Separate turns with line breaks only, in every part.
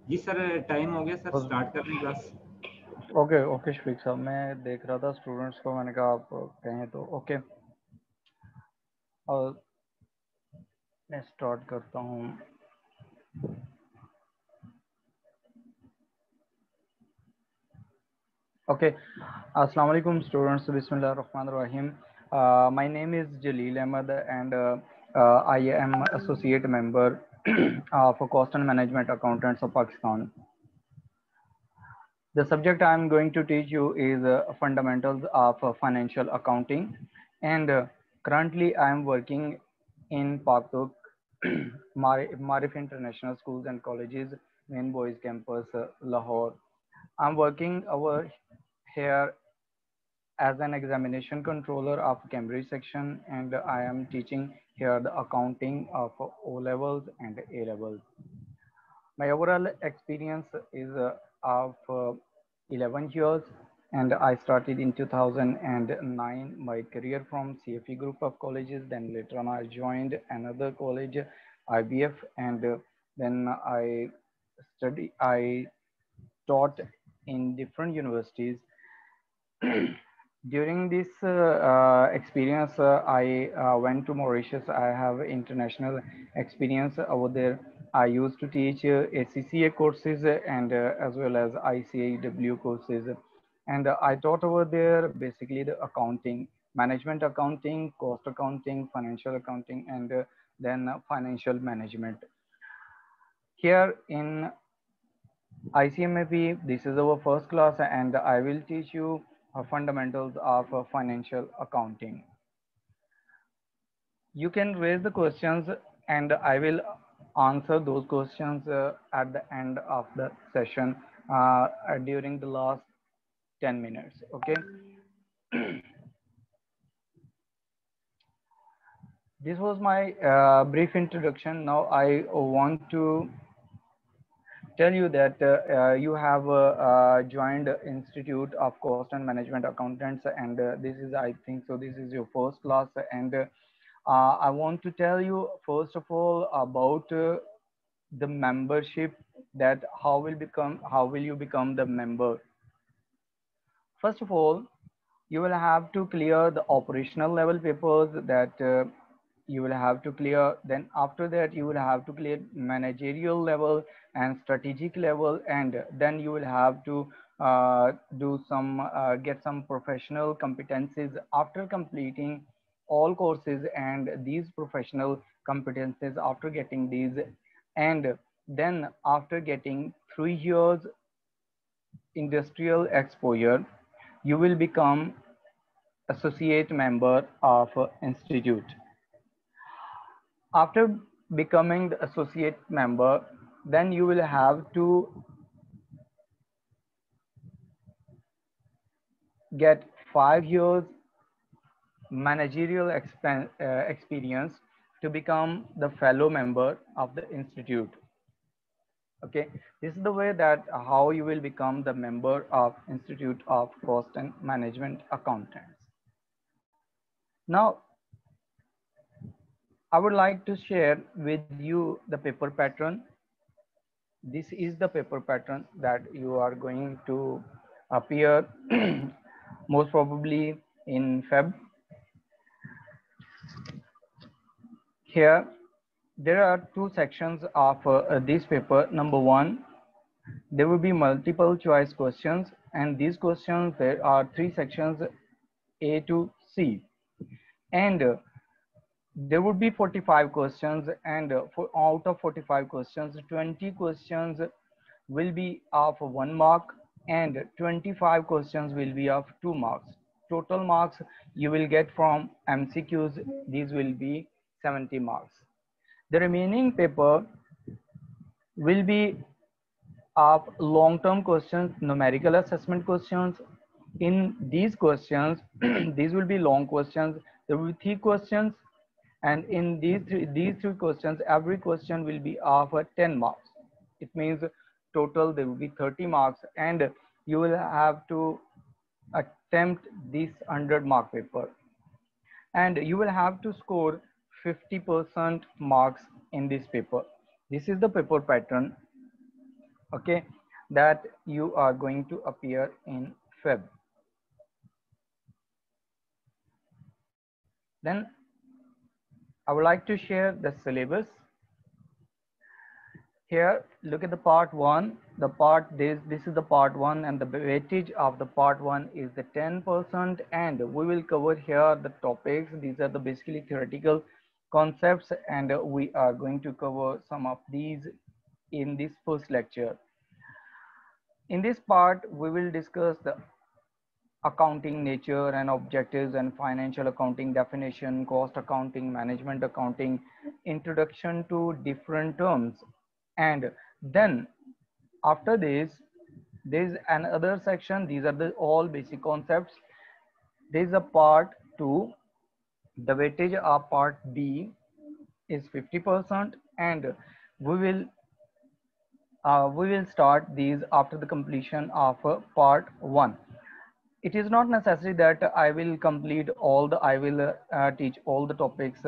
जी sir, time हो गया sir, start कर लें क्लास।
ओके ओके शफीक साहब, मैं देख रहा था स्टूडेंट्स को, मैंने कहा आप कहें तो ओके। और मैं स्टार्ट करता हूँ। ओके, अस्सलाम वालेकुम स्टूडेंट्स, बिस्मिल्लाहिर रहमानिर रहीम। My name is Jaleel Ahmed and I am associate member of Cost and Management Accountants of Pakistan. The subject I am going to teach you is fundamentals of financial accounting, and currently I am working in Paktok, Marif International Schools and Colleges, Main Boys Campus, Lahore. I'm working over here as an examination controller of Cambridge section, and I am teaching here the accounting of O levels and A levels. My overall experience is of 11 years, and I started in 2009 my career from CFE group of colleges. Then later on, I joined another college, IBF, and then I taught in different universities. During this experience, I went to Mauritius. I have international experience over there. I used to teach ACCA courses and as well as ICAEW courses. And I taught over there basically the accounting, management accounting, cost accounting, financial accounting, and then financial management. Here in ICMAP, this is our first class, and I will teach you fundamentals of financial accounting. You can raise the questions, and I will answer those questions at the end of the session during the last 10 minutes. Okay. This was my brief introduction. Now I want to tell you that you have joined Institute of Cost and Management Accountants, and this is, I think so, this is your first class, and I want to tell you first of all about the membership, that how will you become the member. First of all, you will have to clear the operational level papers that you will have to clear. Then after that, you will have to clear managerial level and strategic level, and then you will have to do some get some professional competencies after completing all courses. And these professional competencies, after getting these, and then after getting 3 years industrial exposure, you will become associate member of institute. After becoming the associate member, then you will have to get 5 years managerial experience to become the fellow member of the institute. Okay, this is the way that how you will become the member of Institute of Cost and Management Accountants. Now I would like to share with you the paper pattern. This is the paper pattern that you are going to appear most probably in Feb. Here, there are two sections of this paper. Number one, there will be multiple choice questions, and these questions, there are three sections, A to C. And there would be 45 questions, and out of 45 questions, 20 questions will be of 1 mark, and 25 questions will be of 2 marks. Total marks you will get from MCQs, these will be 70 marks. The remaining paper will be of long-term questions, numerical assessment questions. In these questions, these will be long questions. There will be 3 questions, and in these three questions, every question will be of 10 marks. It means total there will be 30 marks, and you will have to attempt this 100-mark paper, and you will have to score 50% marks in this paper. This is the paper pattern. okay, that you are going to appear in Feb. Then I would like to share the syllabus. Here, look at the part one. The part this is the part one, and the weightage of the part one is the 10%, and we will cover here the topics. These are the basically theoretical concepts, and we are going to cover some of these in this first lecture. In this part, we will discuss the accounting nature and objectives and financial accounting definition, cost accounting, management accounting, introduction to different terms. And then after this, there is another section. These are the all basic concepts. There is a part two. The weightage of part B is 50%, and we will start these after the completion of part one. It is not necessary that I will complete all the, I will teach all the topics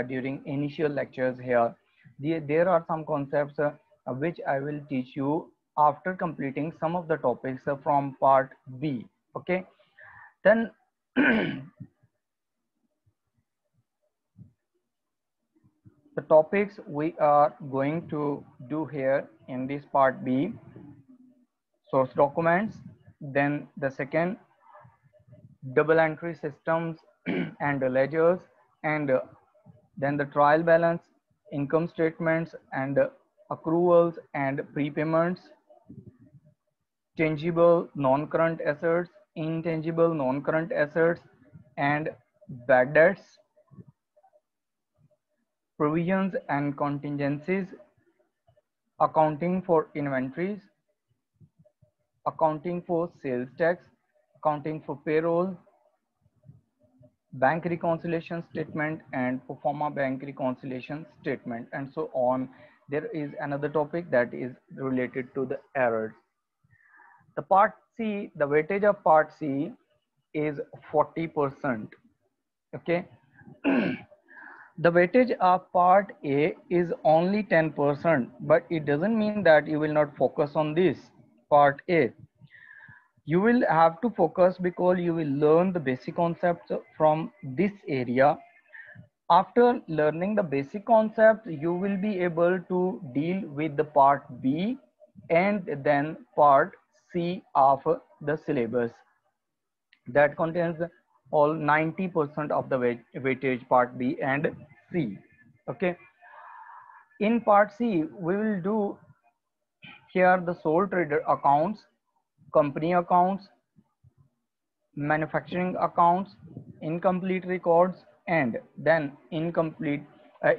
during initial lectures here. There are some concepts which I will teach you after completing some of the topics from part B. Okay, then the topics we are going to do here in this part B: source documents, then the second, double entry systems and ledgers, and then the trial balance, income statements and accruals and prepayments, tangible non-current assets, intangible non-current assets, and bad debts, provisions and contingencies, accounting for inventories, accounting for sales tax, accounting for payroll, bank reconciliation statement and pro forma bank reconciliation statement, and so on. There is another topic that is related to the errors. The part C, the weightage of part C is 40%. Okay. The weightage of part A is only 10%, but it doesn't mean that you will not focus on this part A. You will have to focus because you will learn the basic concepts from this area. After learning the basic concepts, you will be able to deal with the part B and then part C of the syllabus that contains all 90% of the weightage, part B and C. Okay. In part C, we will do here the sole trader accounts, company accounts, manufacturing accounts, incomplete records, and then incomplete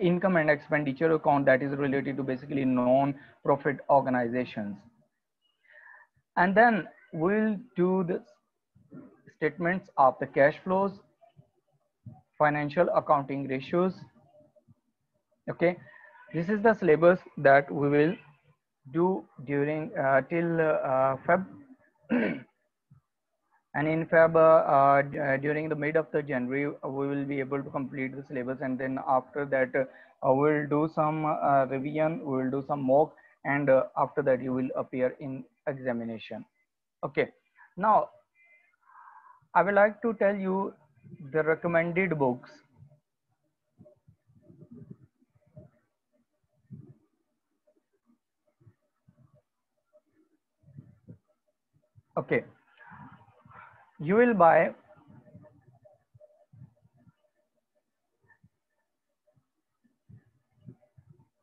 income and expenditure account that is related to basically non-profit organizations. And then we'll do the statements of the cash flows, financial accounting ratios. Okay, this is the syllabus that we will do during till Feb. And in Feb, during the mid of the January, we will be able to complete the syllabus, and then after that, we'll do some revision, we will do some mock, and after that, you will appear in examination. Okay. Now, I would like to tell you the recommended books. Okay. You will buy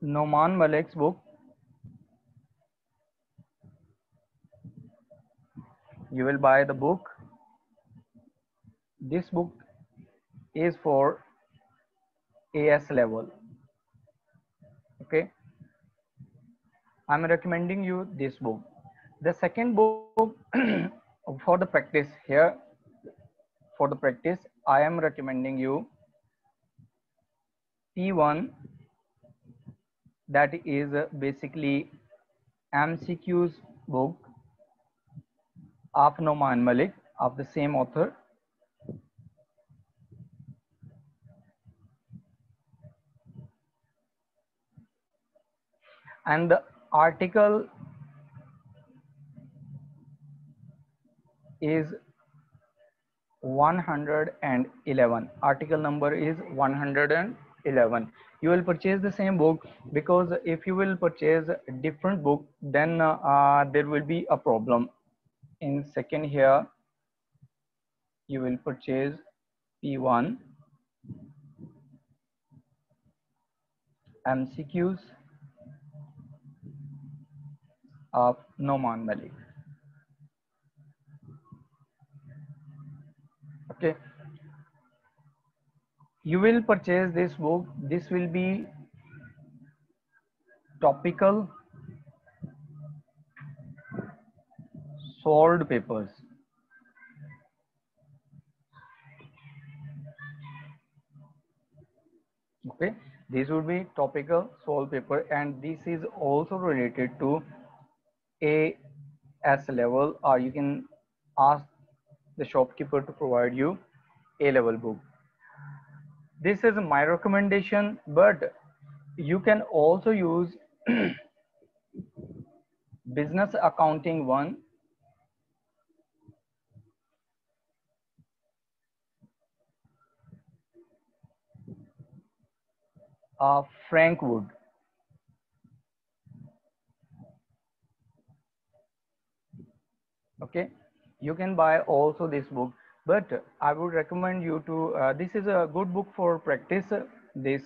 Noman Malik's book. You will buy the book. This book is for AS level. Okay. I'm recommending you this book. The second book for the practice here, for the practice, I am recommending you P1, that is basically MCQ's book of Noman Malik of the same author. And the article is 111. Article number is 111. You will purchase the same book, because if you will purchase a different book, then there will be a problem. In second here, you will purchase P1 MCQs of Noman Malik. Okay, you will purchase this book. This will be topical solved papers. Okay, this would be topical solved paper, and this is also related to AS level, or you can ask the shopkeeper to provide you A level book. This is my recommendation, but you can also use business accounting one, Frank Wood. Okay, you can buy also this book, but I would recommend you to this is a good book for practice, this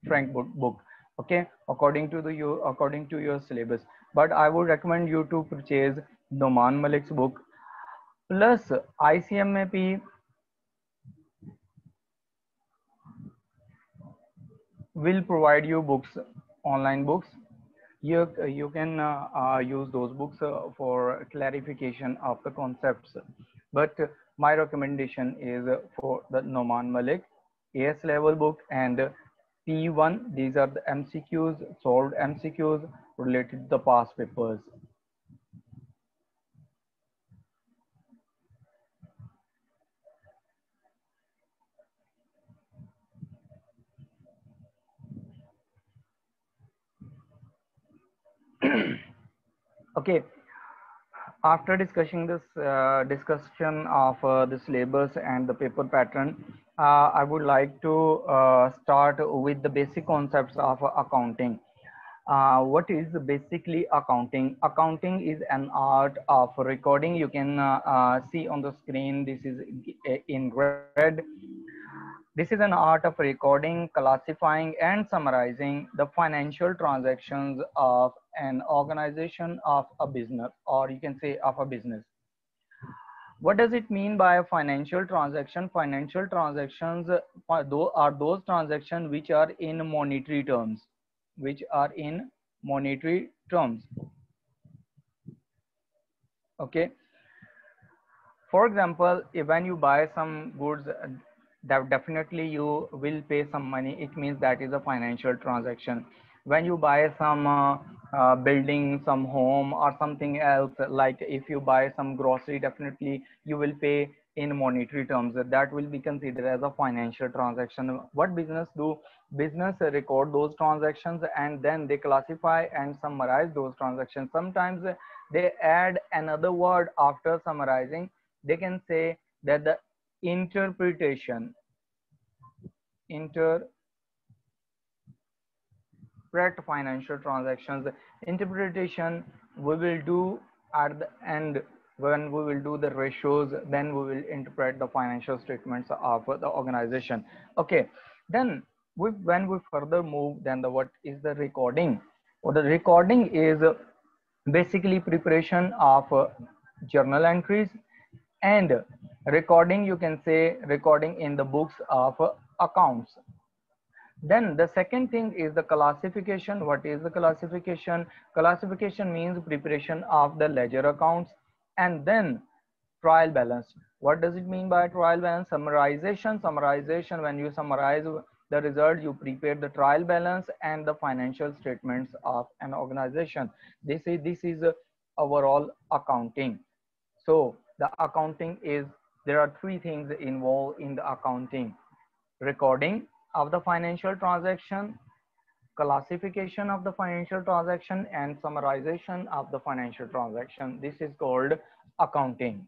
Frank Wood book. Okay, according to your syllabus, but I would recommend you to purchase Noman Malik's book. Plus ICMAP will provide you books, online books. You can use those books for clarification of the concepts, but my recommendation is for the Noman Malik AS level book and P1. These are the MCQs, solved MCQs related to the past papers. Okay, after discussing this discussion of the syllabus and the paper pattern, I would like to start with the basic concepts of accounting. What is basically accounting? Accounting is an art of recording. You can see on the screen, this is in red. This is an art of recording, classifying, and summarizing the financial transactions of an organization, of a business, or you can say of a business. What does it mean by a financial transaction? Financial transactions are those transactions which are in monetary terms, which are in monetary terms. Okay. For example, if when you buy some goods, that definitely you will pay some money. It means that is a financial transaction. When you buy some building, some home or something else, like if you buy some grocery, definitely you will pay in monetary terms. That will be considered as a financial transaction. What business do? Business record those transactions and then they classify and summarize those transactions. Sometimes they add another word after summarizing. They can say that the interpretation, interpret financial transactions. Interpretation we will do at the end when we will do the ratios, then we will interpret the financial statements of the organization. Okay, then when we further move, then what is the recording? Or the recording is basically preparation of journal entries, and recording, you can say recording in the books of accounts. Then the second thing is the classification. What is the classification? Classification means preparation of the ledger accounts. And then trial balance. What does it mean by trial balance? Summarization. Summarization, when you summarize the result, you prepare the trial balance and the financial statements of an organization. This is overall accounting. So the accounting is, there are three things involved in the accounting: recording of the financial transaction, classification of the financial transaction, and summarization of the financial transaction. This is called accounting.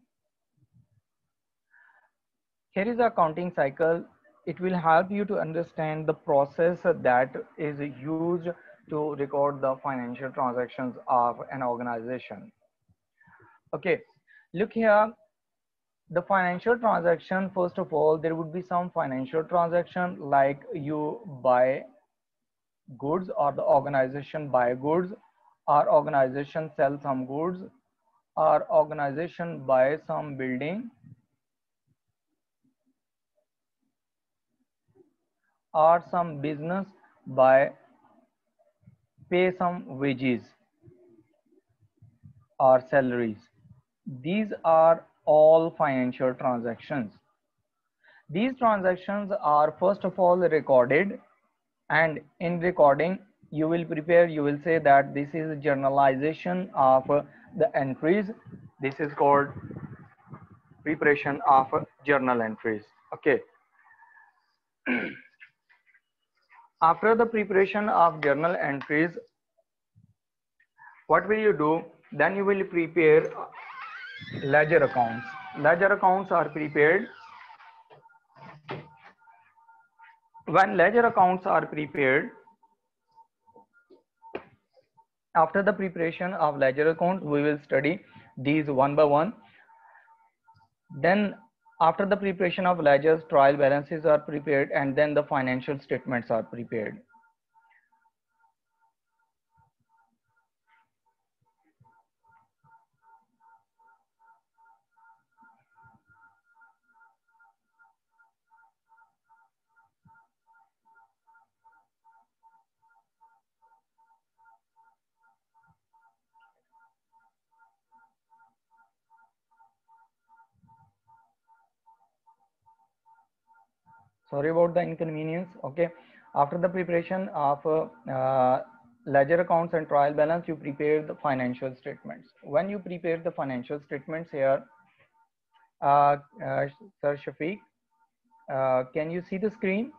Here is the accounting cycle. It will help you to understand the process that is used to record the financial transactions of an organization. Okay, look here. The financial transaction, first of all, there would be some financial transaction like you buy goods, or the organization buy goods, or organization sell some goods, or organization buy some building, or some business by pay some wages or salaries. These are all financial transactions. These transactions are first of all recorded, and in recording you will prepare, you will say that this is a journalization of the entries. This is called preparation of journal entries. Okay. After the preparation of journal entries, what will you do? Then you will prepare ledger accounts. Ledger accounts are prepared. When ledger accounts are prepared, after the preparation of ledger account, we will study these one by one. Then after the preparation of ledgers, trial balances are prepared, and then the financial statements are prepared. Sorry about the inconvenience. Okay, after the preparation of ledger accounts and trial balance, you prepare the financial statements. When you prepare the financial statements here, Sir Shafiq, can you see the screen?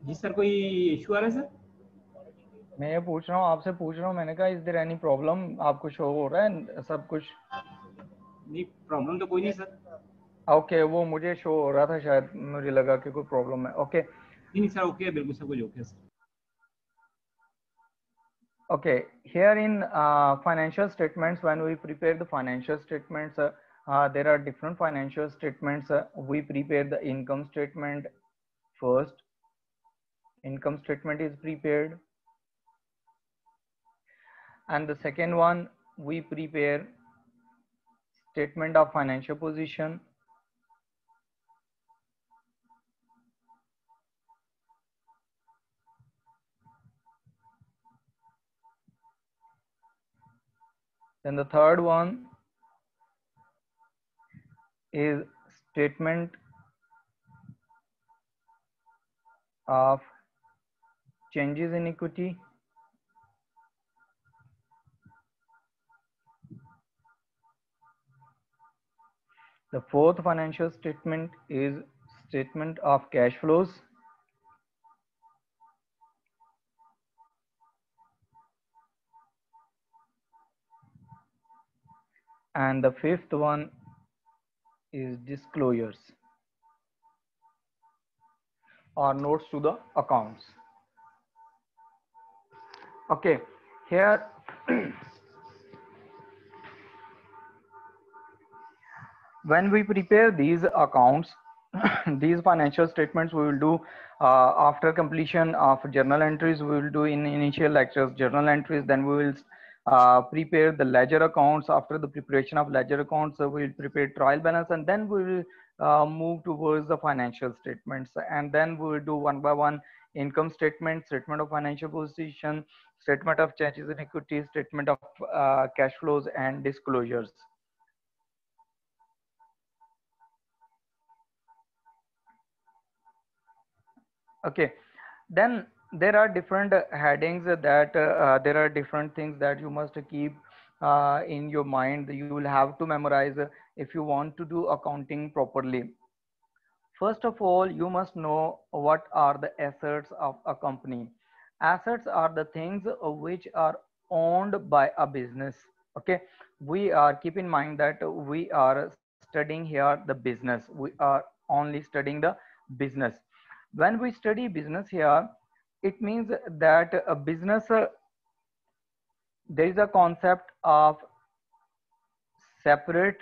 जी sir, कोई issue आ रहा है sir?
मैं ये पूछ रहा हूँ, आपसे पूछ रहा हूँ, मैंने कहा इज देयर एनी प्रॉब्लम? आपको शो हो रहा है सब कुछ?
नहीं, प्रॉब्लम तो कोई नहीं सर।
ओके, वो मुझे शो हो रहा था, शायद मुझे लगा कि कोई प्रॉब्लम है। ओके
नहीं सर, ओके, बिल्कुल सब कुछ okay sir.
Okay, here in financial statements, when we prepare the financial statements, there are different financial statements. We prepare the income statement first. Income statement is prepared, and the second one we prepare statement of financial position. Then the third one is statement of changes in equity. The fourth financial statement is statement of cash flows. And the fifth one is disclosures or notes to the accounts. Okay, here when we prepare these accounts, these financial statements we will do after completion of journal entries. We will do in initial lectures journal entries, then we will prepare the ledger accounts. After the preparation of ledger accounts, we will prepare trial balance, and then we will move towards the financial statements, and then we will do one by one income statement, statement of financial position, statement of changes in equity, statement of cash flows, and disclosures. Okay, then there are different headings that there are different things that you must keep in your mind. You will have to memorize if you want to do accounting properly. First of all, you must know what are the assets of a company. Assets are the things which are owned by a business. Okay, we are, keep in mind that we are studying here the business. We are only studying the business. When we study business here, it means that a business, there is a concept of separate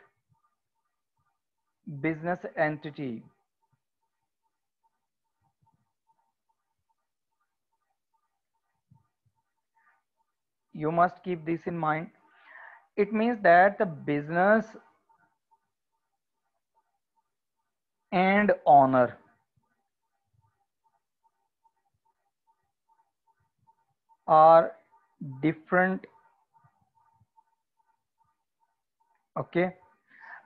business entity. You must keep this in mind. It means that the business and owner are different. Okay,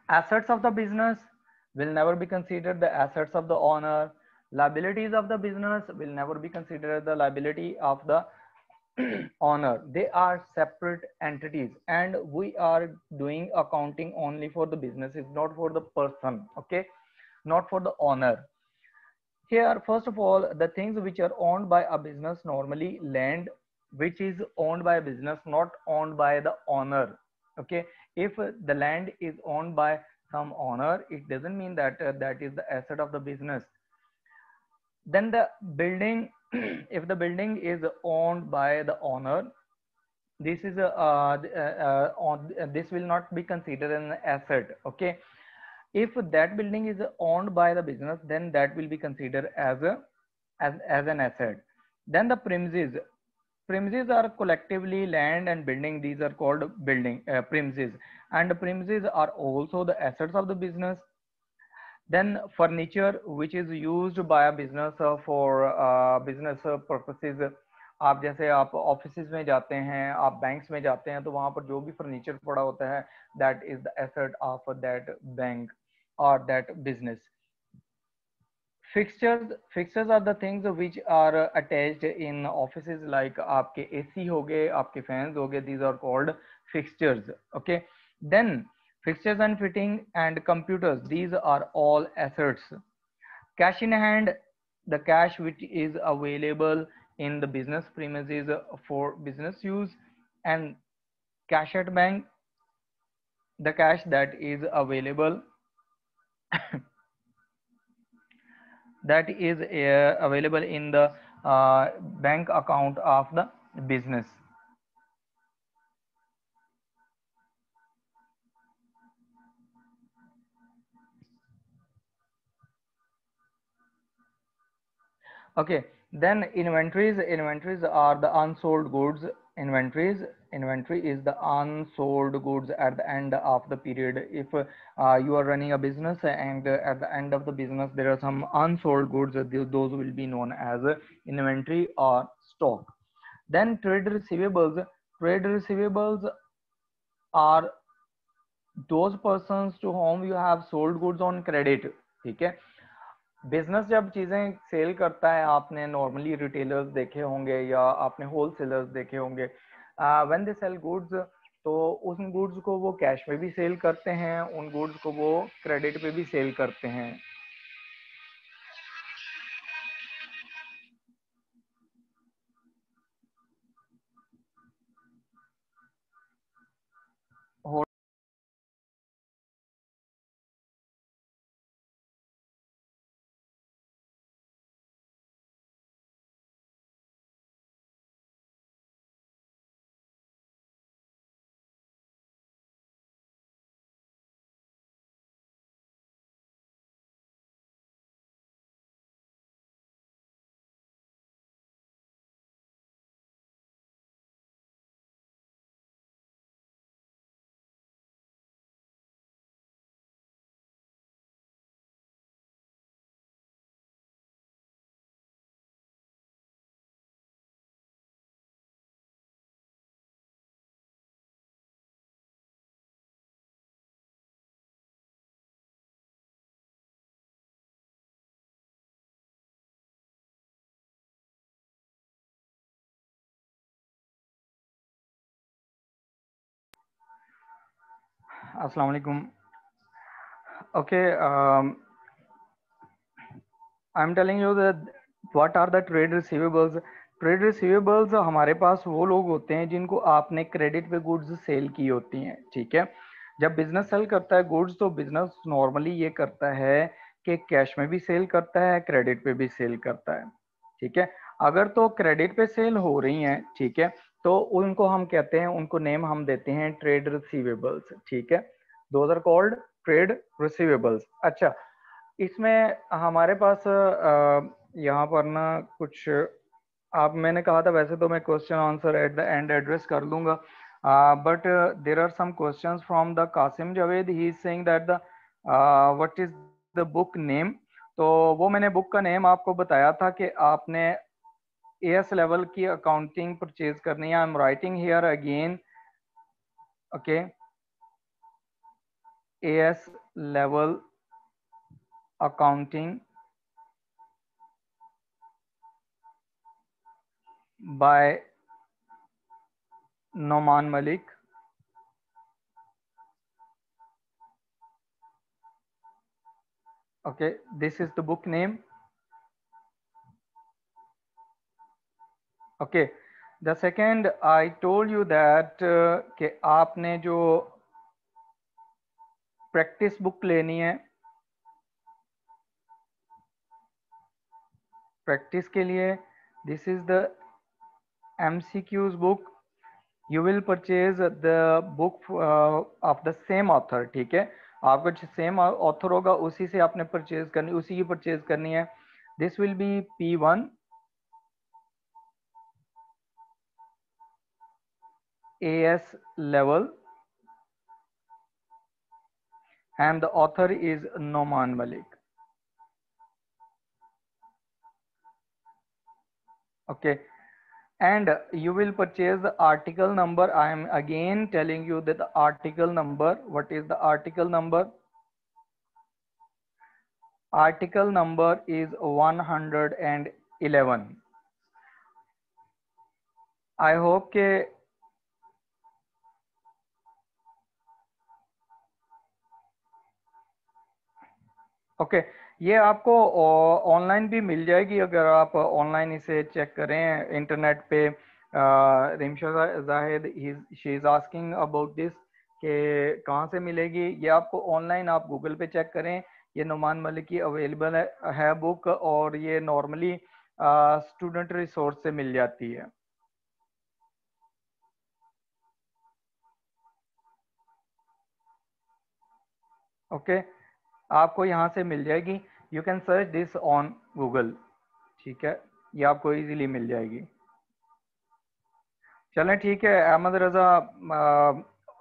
assets of the business will never be considered the assets of the owner. Liabilities of the business will never be considered the liability of the owner. They are separate entities, and we are doing accounting only for the businesses, not for the person. Okay, not for the owner. Here, first of all, the things which are owned by a business, normally land, which is owned by a business, not owned by the owner. Okay, if the land is owned by some owner, it doesn't mean that that is the asset of the business. Then the building, if the building is owned by the owner, this is this will not be considered an asset. Okay, if that building is owned by the business, then that will be considered as a as an asset. Then the premises are collectively land and building. These are called building premises, and the premises are also the assets of the business. Then furniture, which is used by a business for business purposes. आप जैसे आप office में जाते हैं, आप banks में जाते हैं, तो वहां पर जो भी फर्नीचर पड़ा होता है, that is the asset of that bank or that business. Fixtures are the things which are attached in offices, like आपके AC हो गए, आपके fans हो गए, these are called fixtures. Okay, then fixtures and fitting and computers, these are all assets. Cash in hand, the cash which is available in the business premises for business use. And cash at bank, the cash that is available that is available in the bank account of the business. Okay, then inventories are the unsold goods. Inventory is the unsold goods at the end of the period. If you are running a business and at the end of the business there are some unsold goods, those will be known as inventory or stock. Then trade receivables are those persons to whom you have sold goods on credit. ठीक है, business जब चीजें cell करता है, आपने normally retailers देखे होंगे या आपने होलसेलर्स देखे होंगे, व्हेन दे सेल गुड्स, तो उन गुड्स को वो कैश में भी सेल करते हैं, उन गुड्स को वो क्रेडिट पे भी सेल करते हैं. अस्सलाम वालेकुम. Okay, I'm telling you that what are the trade receivables. Trade receivables हमारे पास वो लोग होते हैं जिनको आपने क्रेडिट पे गुड्स सेल की होती हैं, ठीक है. जब बिजनेस सेल करता है गुड्स तो बिजनेस नॉर्मली ये करता है कि कैश में भी सेल करता है, क्रेडिट पे भी सेल करता है, ठीक है. अगर तो क्रेडिट पे सेल हो रही हैं, ठीक है, तो उनको हम कहते हैं, उनको नेम हम देते हैं ट्रेड रिसीवेबल्स, ठीक है. Those are called trade receivables. अच्छा, इसमें हमारे पास यहाँ पर ना कुछ आप, मैंने कहा था वैसे तो मैं question answer at the end address कर लूंगा, but there are some questions from the Qasim Javed. He is saying that the what is the book name. तो वो मैंने बुक का नेम आपको बताया था कि आपने एएस लेवल की अकाउंटिंग परचेज करनी है. I am writing here again, okay, as level accounting by Noman Malik. Okay, this is the book name. Okay, the second I told you that कि आपने जो प्रैक्टिस बुक लेनी है, practice के लिए this is the MCQs book. You will purchase the book of the same author, ठीक है. आपको जो सेम ऑथर होगा उसी से आपने परचेज करनी, उसी की परचेज करनी है. This will be P1 AS level and the author is Noman Malik. Okay, and you will purchase the article number. I am again telling you that the article number, what is the article number? Article number is 111. I hope के okay, ये आपको online भी मिल जाएगी अगर आप online इसे check करें internet पे. Rimsha Zahid she is asking about this कि कहाँ से मिलेगी. ये आपको ऑनलाइन आप गूगल पे चेक करें, ये नुमान मलिक की अवेलेबल है बुक, और ये नॉर्मली स्टूडेंट रिसोर्स से मिल जाती है. ओके, आपको यहाँ से मिल जाएगी. You can search this on Google, ठीक है, ये आपको इजीली मिल जाएगी. चलें ठीक है अहमद रज़ा.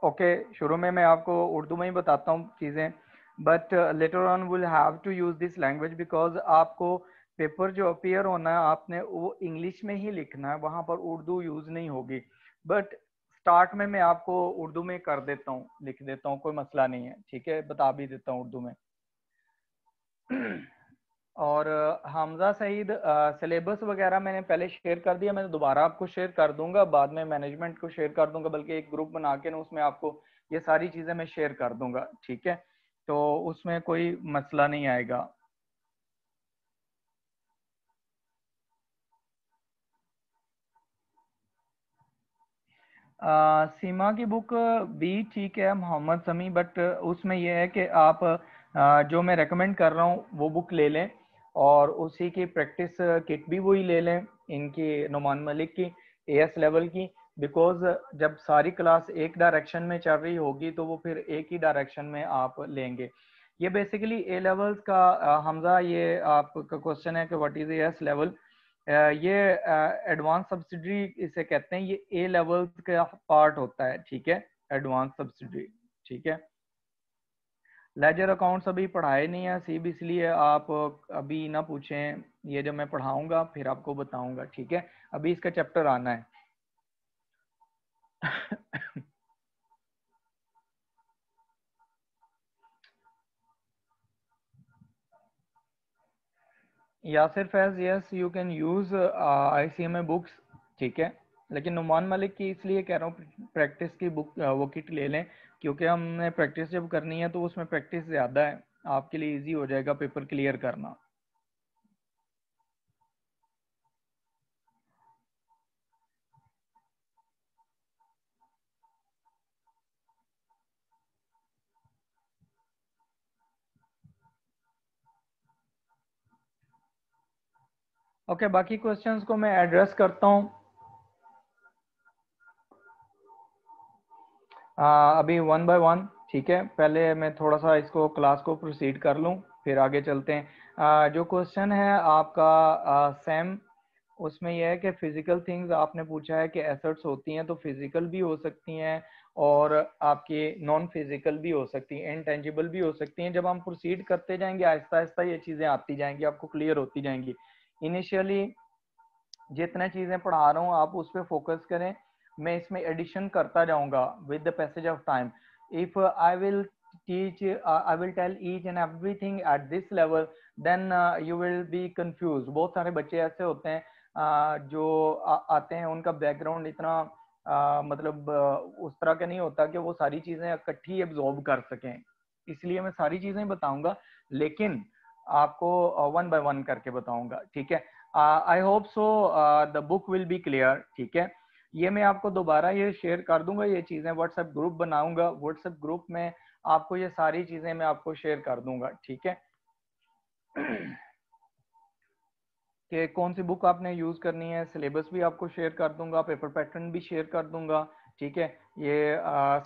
ओके, शुरू में मैं आपको उर्दू में ही बताता हूँ चीज़ें, but later on will have to use this language because आपको पेपर जो अपीयर होना है आपने वो इंग्लिश में ही लिखना है, वहाँ पर उर्दू यूज़ नहीं होगी. बट स्टार्ट में मैं आपको उर्दू में कर देता हूँ, लिख देता हूँ, कोई मसला नहीं है, ठीक है, बता भी देता हूँ उर्दू में. और हमजा सईद सिलेबस वगैरह मैंने पहले शेयर कर दिया, मैं दोबारा आपको शेयर कर दूंगा, बाद में मैनेजमेंट को शेयर कर दूंगा, बल्कि एक ग्रुप बना के ना उसमें आपको ये सारी चीजें मैं शेयर कर दूंगा, ठीक है, तो उसमें कोई मसला नहीं आएगा. सीमा की बुक भी ठीक है मोहम्मद समी, बट उसमें यह है कि आप जो मैं रेकमेंड कर रहा हूँ वो बुक ले लें और उसी की प्रैक्टिस किट भी वही ले लें, इनकी नुमान मलिक की एएस लेवल की. बिकॉज जब सारी क्लास एक डायरेक्शन में चल रही होगी तो वो फिर एक ही डायरेक्शन में आप लेंगे. ये बेसिकली ए लेवल्स का हमजा, ये आपका क्वेश्चन है कि व्हाट इज एएस लेवल. ये एडवांस सब्सिडी इसे कहते हैं, ये ए लेवल का पार्ट होता है, ठीक है, एडवांस सब्सिडी, ठीक है. लेजर अकाउंट्स अभी पढ़ाए नहीं है सीब, इसलिए आप अभी ना पूछें, ये जब मैं पढ़ाऊंगा फिर आपको बताऊंगा, ठीक है, अभी इसका चैप्टर आना है. Yasir Faiz, yes you can use ICMA books, ठीक है, लेकिन नुमान मलिक की इसलिए कह रहा हूँ प्रैक्टिस की बुक वो किट ले लें, क्योंकि हमने प्रैक्टिस जब करनी है तो उसमें प्रैक्टिस ज़्यादा है, आपके लिए इजी हो जाएगा पेपर क्लियर करना। ओके, बाकी क्वेश्चंस को मैं एड्रेस करता हूँ। अभी वन बाय वन, ठीक है। पहले मैं थोड़ा सा इसको क्लास को प्रोसीड कर लूँ, फिर आगे चलते हैं। जो क्वेश्चन है आपका सेम, उसमें यह है कि फिजिकल थिंग्स आपने पूछा है कि एसेट्स होती हैं तो फिजिकल भी हो सकती हैं और आपकी नॉन फिजिकल भी हो सकती हैं, इनटेंजिबल भी हो सकती हैं। जब हम प्रोसीड करते जाएंगे आहिस्ता आहिस्ता ये चीज़ें आती जाएंगी, आपको क्लियर होती जाएंगी। इनिशियली जितने चीज़ें पढ़ा रहा हूँ आप उस पर फोकस करें, मैं इसमें एडिशन करता जाऊंगा with the passage of time. If I will teach I will tell each and everything at this level, then you will be confused। बहुत सारे बच्चे ऐसे होते हैं जो आते हैं, उनका बैकग्राउंड इतना मतलब उस तरह का नहीं होता कि वो सारी चीजें इकट्ठी एब्जॉर्ब कर सकें, इसलिए मैं सारी चीजें बताऊंगा, लेकिन आपको वन बाय वन करके बताऊंगा, ठीक है। I hope so the book will be clear, ठीक है। ये मैं आपको दोबारा ये शेयर कर दूंगा, ये चीजें व्हाट्सएप ग्रुप बनाऊंगा, व्हाट्सएप ग्रुप में आपको ये सारी चीजें मैं आपको शेयर कर दूंगा, ठीक है। कि कौन सी बुक आपने यूज करनी है, सिलेबस भी आपको शेयर कर दूंगा, पेपर पैटर्न भी शेयर कर दूंगा, ठीक है। ये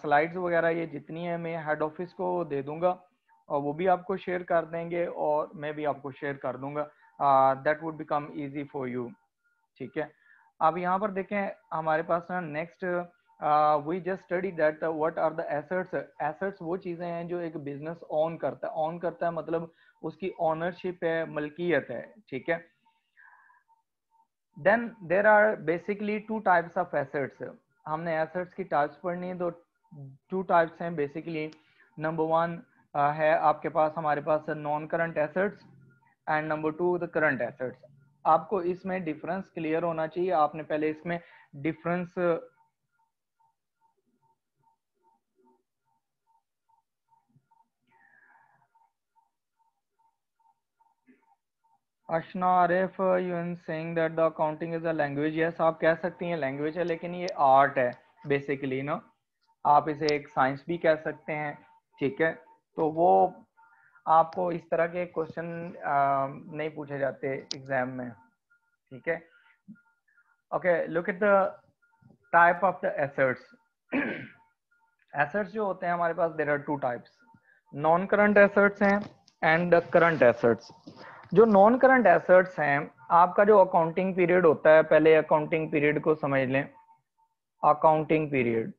स्लाइड्स वगैरह ये जितनी है मैं हेड ऑफिस को दे दूंगा और वो भी आपको शेयर कर देंगे और मैं भी आपको शेयर कर दूंगा। That would become easy for you, ठीक है। अब यहाँ पर देखें हमारे पास ना next we just study that what are the assets. Assets वो चीजें हैं जो एक बिजनेस ऑन करता है, ऑन करता है मतलब उसकी ओनरशिप है, मलकियत है, ठीक है। Then there are basically two types of assets. हमने एसेट्स की टाइप्स पढ़नी है तो टू टाइप्स हैं बेसिकली। नंबर वन है आपके पास, हमारे पास non current assets and number two the current assets. आपको इसमें डिफरेंस क्लियर होना चाहिए, आपने पहले इसमें difference Ashna Arif, you are saying that the accounting is a language. Yes, आप कह सकती हैं लैंग्वेज है, लेकिन ये आर्ट है बेसिकली ना, आप इसे एक साइंस भी कह सकते हैं, ठीक है। तो वो आपको इस तरह के क्वेश्चन नहीं पूछे जाते एग्जाम में, ठीक है। Okay, look at the type of the assets. Assets जो होते हैं हमारे पास, there are two types, non current assets हैं एंड करंट एसेट्स। जो नॉन करंट एसेट्स हैं, आपका जो अकाउंटिंग पीरियड होता है, पहले अकाउंटिंग पीरियड को समझ लें। Accounting period,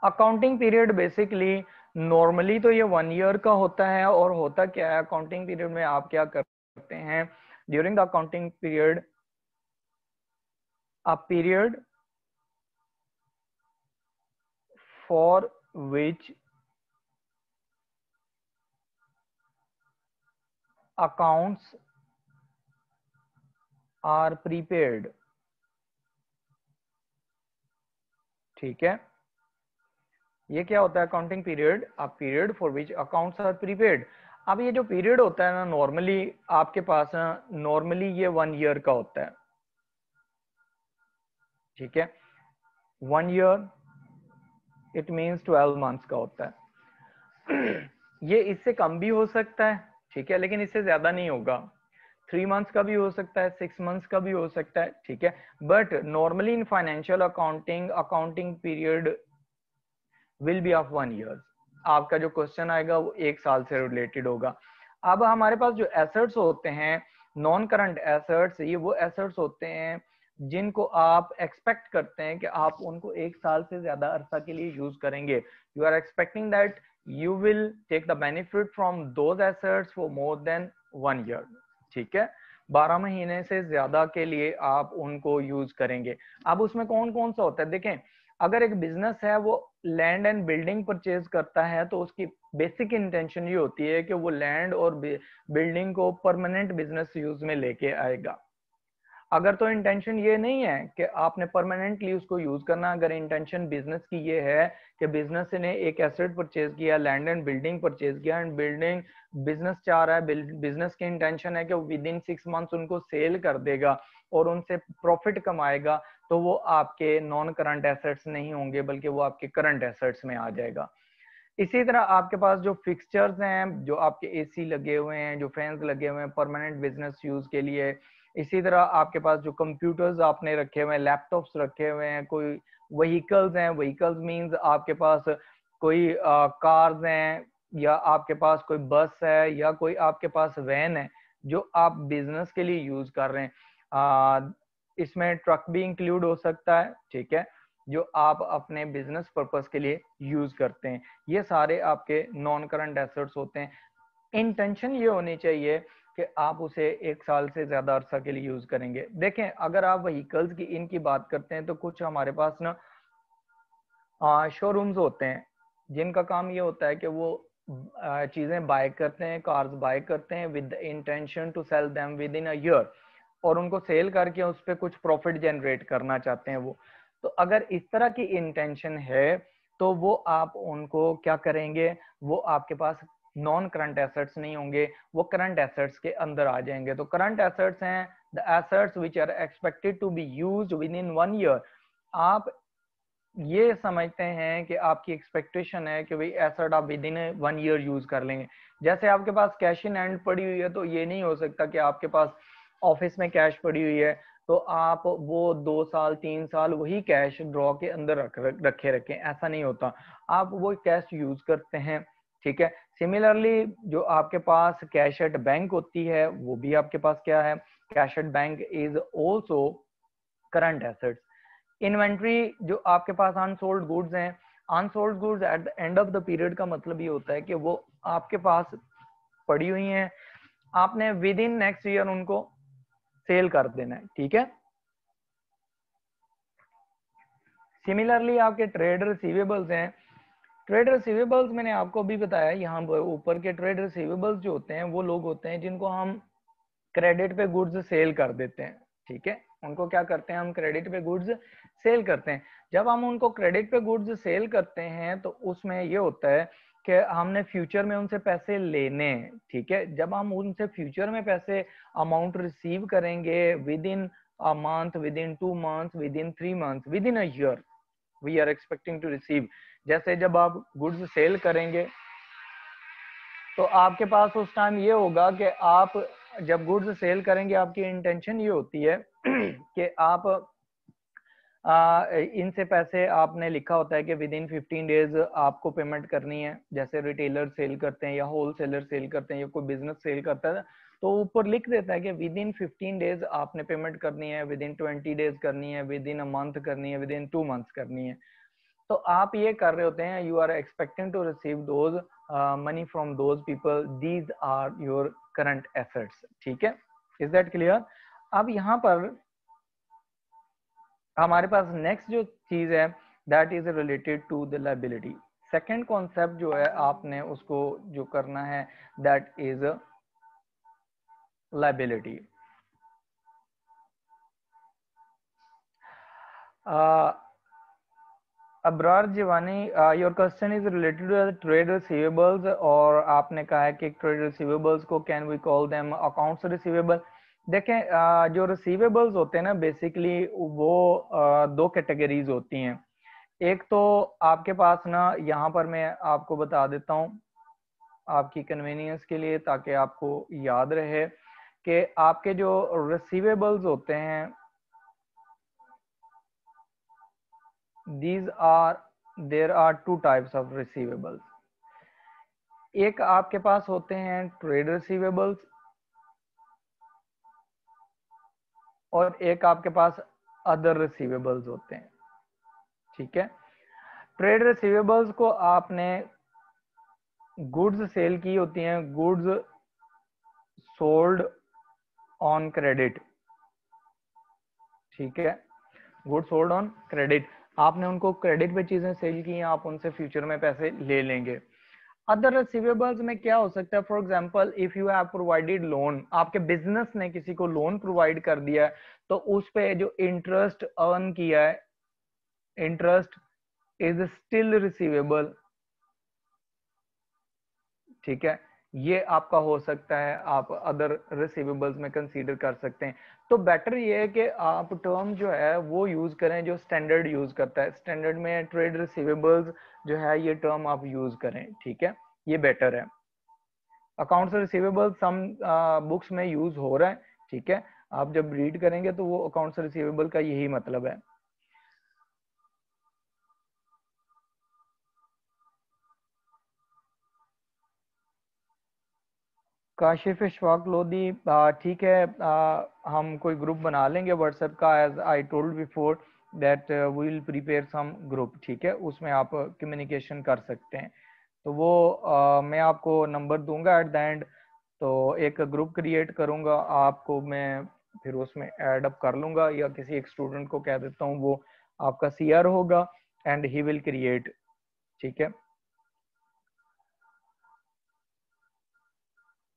accounting period basically normally तो ये 1 ईयर का होता है, और होता क्या है अकाउंटिंग पीरियड में, आप क्या करते हैं during the accounting period, a period for which accounts are prepaid, ठीक है। ये क्या होता है accounting period, a period for which accounts are prepaid. अब ये जो पीरियड होता है ना, नॉर्मली आपके पास नॉर्मली ये 1 ईयर का होता है, ठीक है। 1 ईयर इट मीन्स 12 मंथ्स का होता है। ये इससे कम भी हो सकता है, ठीक है, लेकिन इससे ज्यादा नहीं होगा। 3 मंथ्स का भी हो सकता है, 6 मंथ्स का भी हो सकता है, ठीक है। But normally in financial accounting, accounting period will be of 1 year. आपका जो क्वेश्चन आएगा वो 1 साल से रिलेटेड होगा। अब हमारे पास जो एसेट्स होते हैं, नॉन करंट एसेट्स, ये वो एसेट्स होते हैं जिनको आप एक्सपेक्ट करते हैं कि आप उनको 1 साल से ज्यादा अरसा के लिए यूज करेंगे। You are expecting that you will take the benefit from those assets for more than 1 year, ठीक है। 12 महीने से ज्यादा के लिए आप उनको यूज करेंगे। अब उसमें कौन कौन सा होता है देखें, अगर एक बिजनेस है वो लैंड एंड बिल्डिंग परचेज करता है तो उसकी बेसिक इंटेंशन ये होती है कि वो लैंड और बिल्डिंग को परमानेंट बिजनेस यूज में लेके आएगा। अगर तो इंटेंशन ये नहीं है कि आपने परमानेंटली उसको यूज करना, अगर इंटेंशन बिजनेस की ये है कि बिजनेस ने एक एसेट परचेज किया, लैंड एंड बिल्डिंग परचेज किया, एंड बिल्डिंग बिजनेस चाह रहा है, बिजनेस की इंटेंशन है कि विद इन 6 मंथ्स उनको सेल कर देगा और उनसे प्रॉफिट कमाएगा, तो वो आपके नॉन करंट एसेट्स नहीं होंगे बल्कि वो आपके करंट एसेट्स में आ जाएगा। इसी तरह आपके पास जो फिक्सचर्स हैं, जो आपके एसी लगे हुए हैं, जो फैंस लगे हुए हैं परमानेंट बिजनेस यूज के लिए, इसी तरह आपके पास जो कंप्यूटर्स आपने रखे हुए हैं, लैपटॉप्स रखे हुए हैं, कोई व्हीकल्स हैं, व्हीकल्स मींस आपके पास कोई कार्स हैं, या आपके पास कोई बस है, या कोई आपके पास वैन है जो आप बिजनेस के लिए यूज कर रहे हैं। इसमें ट्रक भी इंक्लूड हो सकता है, ठीक है, जो आप अपने बिजनेस पर्पस के लिए यूज करते हैं। ये सारे आपके नॉन करंट एसेट्स होते हैं। इंटेंशन ये होनी चाहिए कि आप उसे 1 साल से ज्यादा अरसा के लिए यूज करेंगे। देखें, अगर आप व्हीकल्स की इनकी बात करते हैं तो कुछ हमारे पास ना शोरूम्स होते हैं जिनका काम ये होता है कि वो चीजें बाय करते हैं, कार्स बाय करते हैं with intention to sell them within a year, और उनको सेल करके उस पर कुछ प्रॉफिट जनरेट करना चाहते हैं वो। तो अगर इस तरह की इंटेंशन है तो वो आप उनको क्या करेंगे, वो आपके पास नॉन करंट एसेट्स नहीं होंगे, वो करंट एसेट्स के अंदर आ जाएंगे। तो करंट एसेट्स हैं the assets which are expected to be used within 1 year. आप ये समझते हैं कि आपकी एक्सपेक्टेशन है कि भाई एसेट आप विद इन 1 ईयर यूज कर लेंगे। जैसे आपके पास कैश इन हैंड पड़ी हुई है, तो ये नहीं हो सकता कि आपके पास ऑफिस में कैश पड़ी हुई है तो आप वो 2 साल 3 साल वही कैश ड्रॉ के अंदर रखे रखें, ऐसा नहीं होता। आप वो कैश यूज करते हैं, ठीक है। सिमिलरली जो आपके पास कैश एट बैंक होती है, वो भी आपके पास क्या है, cash at bank is also current assets. Inventory जो आपके पास अनसोल्ड गुड्स हैं, unsold goods at the end of the period का मतलब ये होता है कि वो आपके पास पड़ी हुई हैं, आपने विद इन नेक्स्ट ईयर उनको सेल कर देना है, ठीक है। सिमिलरली आपके ट्रेड रिसीवेबल्स हैं, ट्रेड रिसीवेबल्स मैंने आपको अभी बताया, यहाँ ऊपर के ट्रेड रिसीवेबल्स जो होते हैं वो लोग होते हैं जिनको हम क्रेडिट पे गुड्स सेल कर देते हैं, ठीक है। उनको क्या करते हैं, हम क्रेडिट पे गुड्स सेल करते हैं। जब हम उनको क्रेडिट पे गुड्स सेल करते हैं तो उसमें ये होता है कि हमने फ्यूचर में उनसे पैसे लेने हैं, ठीक है। जब हम उनसे फ्यूचर में पैसे अमाउंट रिसीव करेंगे within a month, within 2 months, within 3 months, within a year we are expecting to receive. जैसे जब आप गुड्स सेल करेंगे तो आपके पास उस टाइम ये होगा कि आप जब गुड्स सेल करेंगे आपकी इंटेंशन ये होती है कि आप इनसे पैसे, आपने लिखा होता है कि विद इन 15 डेज आपको पेमेंट करनी है। जैसे रिटेलर सेल करते हैं या होलसेलर सेल करते हैं या कोई बिजनेस सेल करता है तो ऊपर लिख देता है कि विद इन 15 डेज आपने पेमेंट करनी है, विद इन 20 डेज करनी है, विद इन अ मंथ करनी है, विद इन 2 मंथ्स करनी है। तो आप ये कर रहे होते हैं, you are expecting to receive those money from those people, these are your current assets, ठीक है। Is that clear? अब यहाँ पर हमारे पास नेक्स्ट जो चीज है that is related to the liability. Second concept जो है आपने उसको जो करना है that is liability. Abrar Jiwani, your question is related to trade receivables, और आपने कहा है कि ट्रेड रिसीवेबल्स को can we call them accounts receivable. देखें, जो रिसीवेबल्स होते हैं ना बेसिकली वो 2 कैटेगरीज होती हैं। एक तो आपके पास ना, यहाँ पर मैं आपको बता देता हूँ आपकी कन्वीनियंस के लिए ताकि आपको याद रहे कि आपके जो रिसीवेबल्स होते हैं there are 2 types of receivables. एक आपके पास होते हैं ट्रेड रिसीवेबल्स और एक आपके पास अदर रिसीवेबल्स होते हैं, ठीक है। ट्रेड रिसीवेबल्स को आपने गुड्स सेल की होती हैं, गुड्स सोल्ड ऑन क्रेडिट, ठीक है, गुड्स सोल्ड ऑन क्रेडिट। आपने उनको क्रेडिट पे चीजें सेल की हैं, आप उनसे फ्यूचर में पैसे ले लेंगे। अदर रिसीवेबल्स में क्या हो सकता है, for example if you have provided loan, आपके बिजनेस ने किसी को लोन प्रोवाइड कर दिया है, तो उस पे जो इंटरेस्ट अर्न किया है, इंटरेस्ट इज स्टिल रिसीवेबल, ठीक है, ये आपका हो सकता है, आप अदर रिसीवेबल्स में कंसीडर कर सकते हैं। तो बेटर ये है कि आप टर्म जो है वो यूज करें जो स्टैंडर्ड यूज करता है, स्टैंडर्ड में ट्रेड रिसीवेबल्स जो है ये टर्म आप यूज करें, ठीक है, ये बेटर है। अकाउंट्स रिसीवेबल सम बुक्स में यूज हो रहा है, ठीक है, आप जब रीड करेंगे तो वो अकाउंट्स रिसीवेबल का यही मतलब है। काशिफ इशफाक लोधी, ठीक है, हम कोई ग्रुप बना लेंगे व्हाट्सएप का, as I told before that we will prepare some group, ठीक है, उसमें आप कम्युनिकेशन कर सकते हैं। तो वो मैं आपको नंबर दूंगा एट द एंड, तो एक ग्रुप क्रिएट करूंगा, आपको मैं फिर उसमें ऐड अप कर लूंगा, या किसी एक स्टूडेंट को कह देता हूँ, वो आपका सीआर होगा एंड ही विल क्रिएट, ठीक है।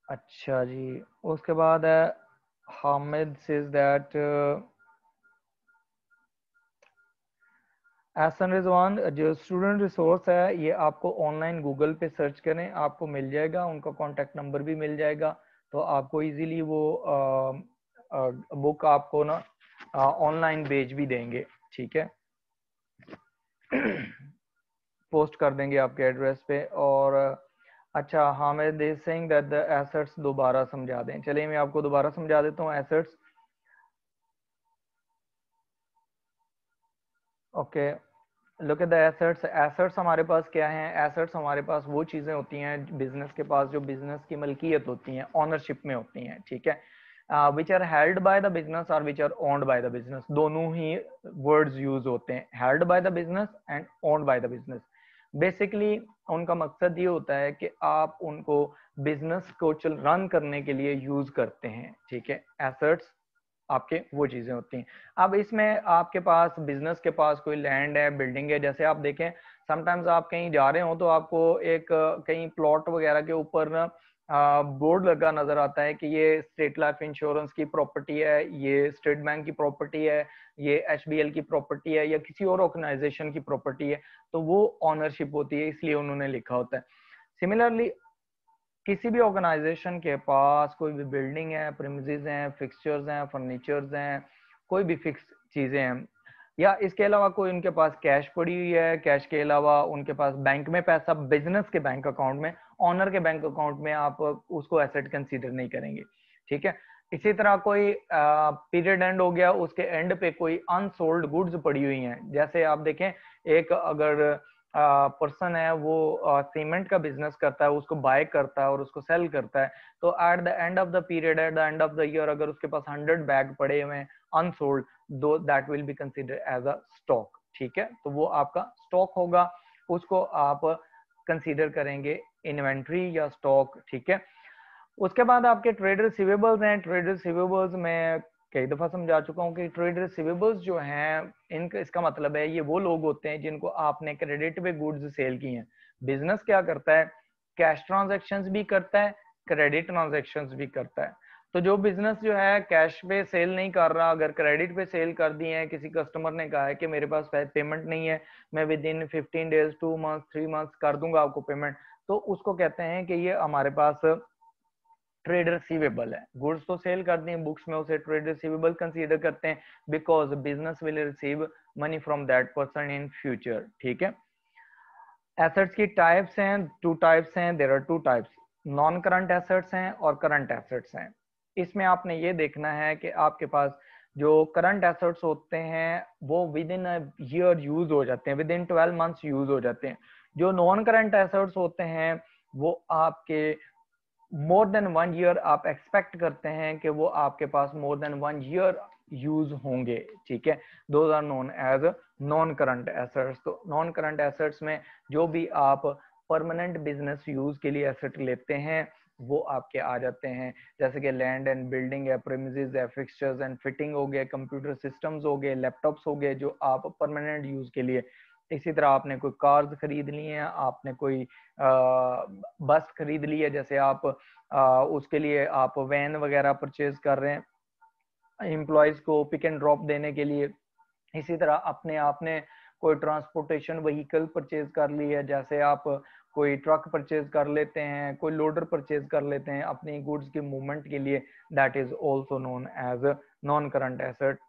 अच्छा जी, उसके बाद है हामिद सेज दैट एहसन रिजवान, जो स्टूडेंट रिसोर्स है ये आपको ऑनलाइन गूगल पे सर्च करें, आपको मिल जाएगा, उनका कॉन्टेक्ट नंबर भी मिल जाएगा, तो आपको इजीली वो बुक आपको ना ऑनलाइन भेज भी देंगे, ठीक है, पोस्ट कर देंगे आपके एड्रेस पे। और अच्छा, Hamid is saying that the assets दोबारा समझा दें, चलिए मैं आपको दोबारा समझा देता हूँ assets. Okay, look at the assets. Assets हमारे पास क्या है, एसेट्स हमारे पास वो चीजें होती हैं बिजनेस के पास जो बिजनेस की मलकियत होती हैं, ओनरशिप में होती हैं, ठीक है, which are held by the business और which are owned by the business, दोनों ही वर्ड्स यूज होते हैं, held by the business and owned by the business. Basically उनका मकसद ये होता है कि आप उनको बिजनेस को रन करने के लिए यूज करते हैं, ठीक है, एसेट्स आपके वो चीजें होती हैं। अब इसमें आपके पास बिजनेस के पास कोई लैंड है, बिल्डिंग है, जैसे आप देखें समटाइम्स आप कहीं जा रहे हो तो आपको एक कहीं प्लॉट वगैरह के ऊपर ना बोर्ड लगा नजर आता है कि ये स्टेट लाइफ इंश्योरेंस की प्रॉपर्टी है, ये स्टेट बैंक की प्रॉपर्टी है, ये एचबीएल की प्रॉपर्टी है, या किसी और ऑर्गेनाइजेशन की प्रॉपर्टी है, तो वो ऑनरशिप होती है, इसलिए उन्होंने लिखा होता है। सिमिलरली किसी भी ऑर्गेनाइजेशन के पास कोई भी बिल्डिंग है, प्रीमिसेस हैं, फिक्सचर्स हैं, फर्नीचर्स हैं, कोई भी फिक्स चीजें हैं, या इसके अलावा कोई उनके पास कैश पड़ी हुई है, कैश के अलावा उनके पास बैंक में पैसा, बिजनेस के बैंक अकाउंट में, ऑनर के बैंक अकाउंट में, आप उसको एसेट कंसीडर नहीं करेंगे, ठीक है। इसी तरह कोई पीरियड एंड हो गया, उसके एंड पे कोई अनसोल्ड गुड्स पड़ी हुई हैं, जैसे आप देखें एक अगर पर्सन है वो सीमेंट का बिजनेस करता है, उसको बाय करता है और उसको सेल करता है, तो eight the end of the period, eight the end of the year, अगर उसके पास 100 बैग पड़े हुए हैं unsold, though that will be consider as a stock, ठीक है, तो वो आपका स्टॉक होगा, उसको आप कंसीडर करेंगे इन्वेंट्री या स्टॉक, ठीक है। उसके बाद आपके ट्रेड रिसीवेबल्स हैं, ट्रेड रिसीवेबल्स में कई दफा समझा चुका हूँ कि ट्रेड रिसीवेबल्स जो हैं इनका इसका मतलब है ये वो लोग होते हैं जिनको आपने क्रेडिट पे गुड्स सेल की हैं। बिजनेस क्या करता है, कैश ट्रांजैक्शंस भी करता है, क्रेडिट ट्रांजैक्शंस भी करता है। तो जो बिजनेस जो है कैश पे सेल नहीं कर रहा, अगर क्रेडिट पे सेल कर दिए हैं, किसी कस्टमर ने कहा है कि मेरे पास पेमेंट नहीं है, मैं with in 15 days 2 months 3 months कर दूंगा आपको पेमेंट, तो उसको कहते हैं कि ये हमारे पास ट्रेड रिसीवेबल है। गुड्स तो सेल कर दी बुक्स में, उसे ट्रेड रिसीवेबल कंसीडर करते हैं, because business will receive money from that person in future, ठीक है। एसेट्स की टाइप्स हैं, टू टाइप्स हैं, there are two types, non current assets हैं और करंट एसेट्स हैं। इसमें आपने ये देखना है कि आपके पास जो करंट एसेट्स होते हैं वो विद इन ईयर यूज हो जाते हैं, विद इन 12 मंथ्स यूज हो जाते हैं। जो नॉन करंट एसेट्स होते हैं वो आपके मोर देन 1 ईयर आप एक्सपेक्ट करते हैं कि वो आपके पास मोर देन 1 ईयर यूज होंगे, ठीक है, those are known as non current assets. तो नॉन करंट एसेट्स में जो भी आप परमानेंट बिजनेस यूज के लिए एसेट लेते हैं वो आपके आ जाते हैं, जैसे कि लैंड एंड बिल्डिंग है, प्रीमिसेस है, फिक्सचर्स एंड फिटिंग हो गए, कंप्यूटर सिस्टम्स हो गए, लैपटॉप्स हो गए, जो आप परमानेंट यूज के लिए इसी तरह आपने कोई कार्स खरीद ली है, आपने कोई बस खरीद ली है, जैसे आप उसके लिए आप वैन वगैरह परचेज कर रहे हैं एम्प्लॉयज को पिक एंड ड्रॉप देने के लिए। इसी तरह अपने आपने कोई ट्रांसपोर्टेशन व्हीकल परचेज कर ली है, जैसे आप कोई ट्रक परचेज कर लेते हैं, कोई लोडर परचेज कर लेते हैं अपनी गुड्स की मूवमेंट के लिए, that is also known as non current asset.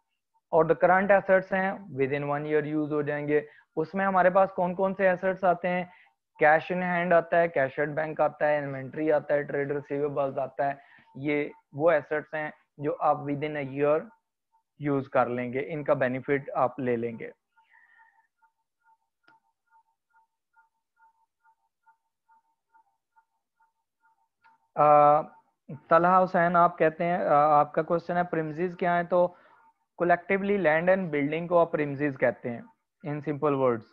और द करंट एसेट्स हैं विद इन 1 ईयर यूज हो जाएंगे। उसमें हमारे पास कौन कौन से एसेट्स आते हैं? कैश इन हैंड आता है, कैश एट बैंक आता है, इन्वेंट्री आता है, ट्रेड रिसीवेबल्स आता है। ये वो एसेट्स हैं जो आप with in a year use कर लेंगे, इनका बेनिफिट आप ले लेंगे। तलहा हुसैन आप कहते हैं आपका क्वेश्चन है प्रिमिसेस क्या है, तो कलेक्टिवली लैंड एंड बिल्डिंग को आप प्रिमिसेस कहते हैं in simple words.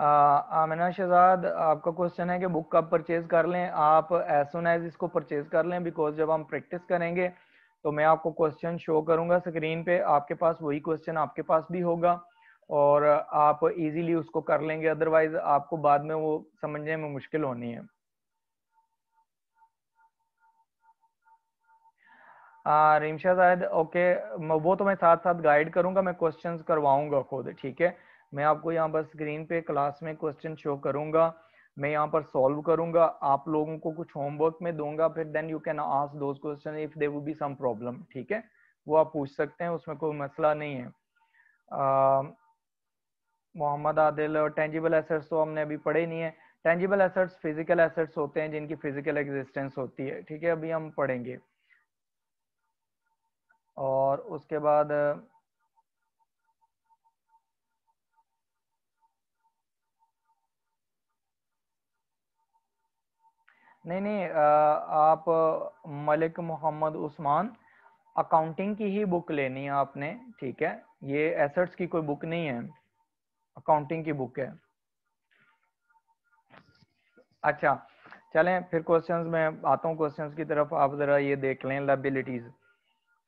Amina Shahzad आपका क्वेश्चन है कि बुक कब परचेज कर लें? आप एज सुन एज इसको परचेज कर लें, बिकॉज जब हम प्रैक्टिस करेंगे तो मैं आपको क्वेश्चन शो करूंगा स्क्रीन पे, आपके पास वही क्वेश्चन आपके पास भी होगा और आप इजीली उसको कर लेंगे, अदरवाइज आपको बाद में वो समझने में मुश्किल होनी है। रिमशा शायद ओके, वो तो मैं साथ साथ गाइड करूंगा, मैं क्वेश्चंस करवाऊंगा खुद, ठीक है। मैं आपको यहाँ पर स्क्रीन पे क्लास में क्वेश्चन शो करूंगा, मैं यहाँ पर सॉल्व करूंगा, आप लोगों को कुछ होमवर्क में दूंगा, फिर then you can ask those question if there will be some problem, ठीक है, वो आप पूछ सकते हैं, उसमें कोई मसला नहीं है। मोहम्मद आदिल, टेंजिबल एसेट्स तो हमने अभी पढ़े नहीं है। टेंजिबल एसेट्स फिजिकल एसेट्स होते हैं जिनकी फिजिकल एग्जिस्टेंस होती है, ठीक है, अभी हम पढ़ेंगे। और उसके बाद नहीं, आप मलिक मोहम्मद उस्मान, अकाउंटिंग की ही बुक लेनी है आपने, ठीक है, ये एसेट्स की कोई बुक नहीं है, अकाउंटिंग की बुक है। अच्छा चलें फिर क्वेश्चंस में आता हूँ, क्वेश्चंस की तरफ आप जरा ये देख लें। लायबिलिटीज,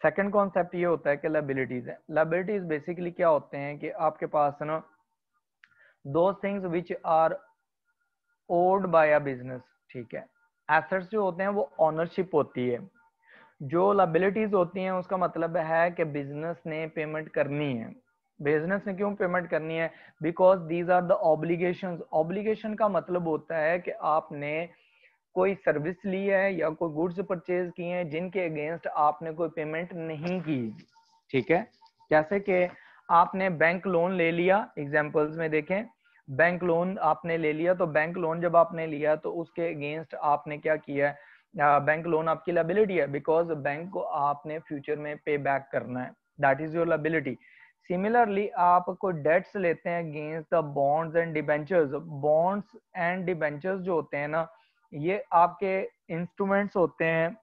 सेकंड कॉन्सेप्ट ये होता है कि लायबिलिटीज है। लायबिलिटीज बेसिकली क्या होते हैं कि आपके पास ना those things which are owned by a business, ठीक है। एसेट्स जो होते हैं वो ऑनरशिप होती है, जो लायबिलिटीज होती हैं उसका मतलब है कि बिजनेस ने पेमेंट करनी है। बिजनेस ने क्यों पेमेंट करनी है? Because these are the obligations. Obligation का मतलब होता है कि आपने कोई सर्विस ली है या कोई गुड्स परचेज किए हैं जिनके अगेंस्ट आपने कोई पेमेंट नहीं की, ठीक है। जैसे कि आपने बैंक लोन ले लिया, एग्जांपल्स में देखें, बैंक लोन आपने ले लिया, तो बैंक लोन जब आपने लिया तो उसके अगेंस्ट आपने क्या किया है? बैंक लोन आपकी लायबिलिटी है, बिकॉज बैंक को आपने फ्यूचर में पे बैक करना है, that is your liability. Similarly आप कोई डेट्स लेते हैं against the bonds and debentures. Bonds and debentures जो होते हैं ना, ये आपके इंस्ट्रूमेंट्स होते हैं,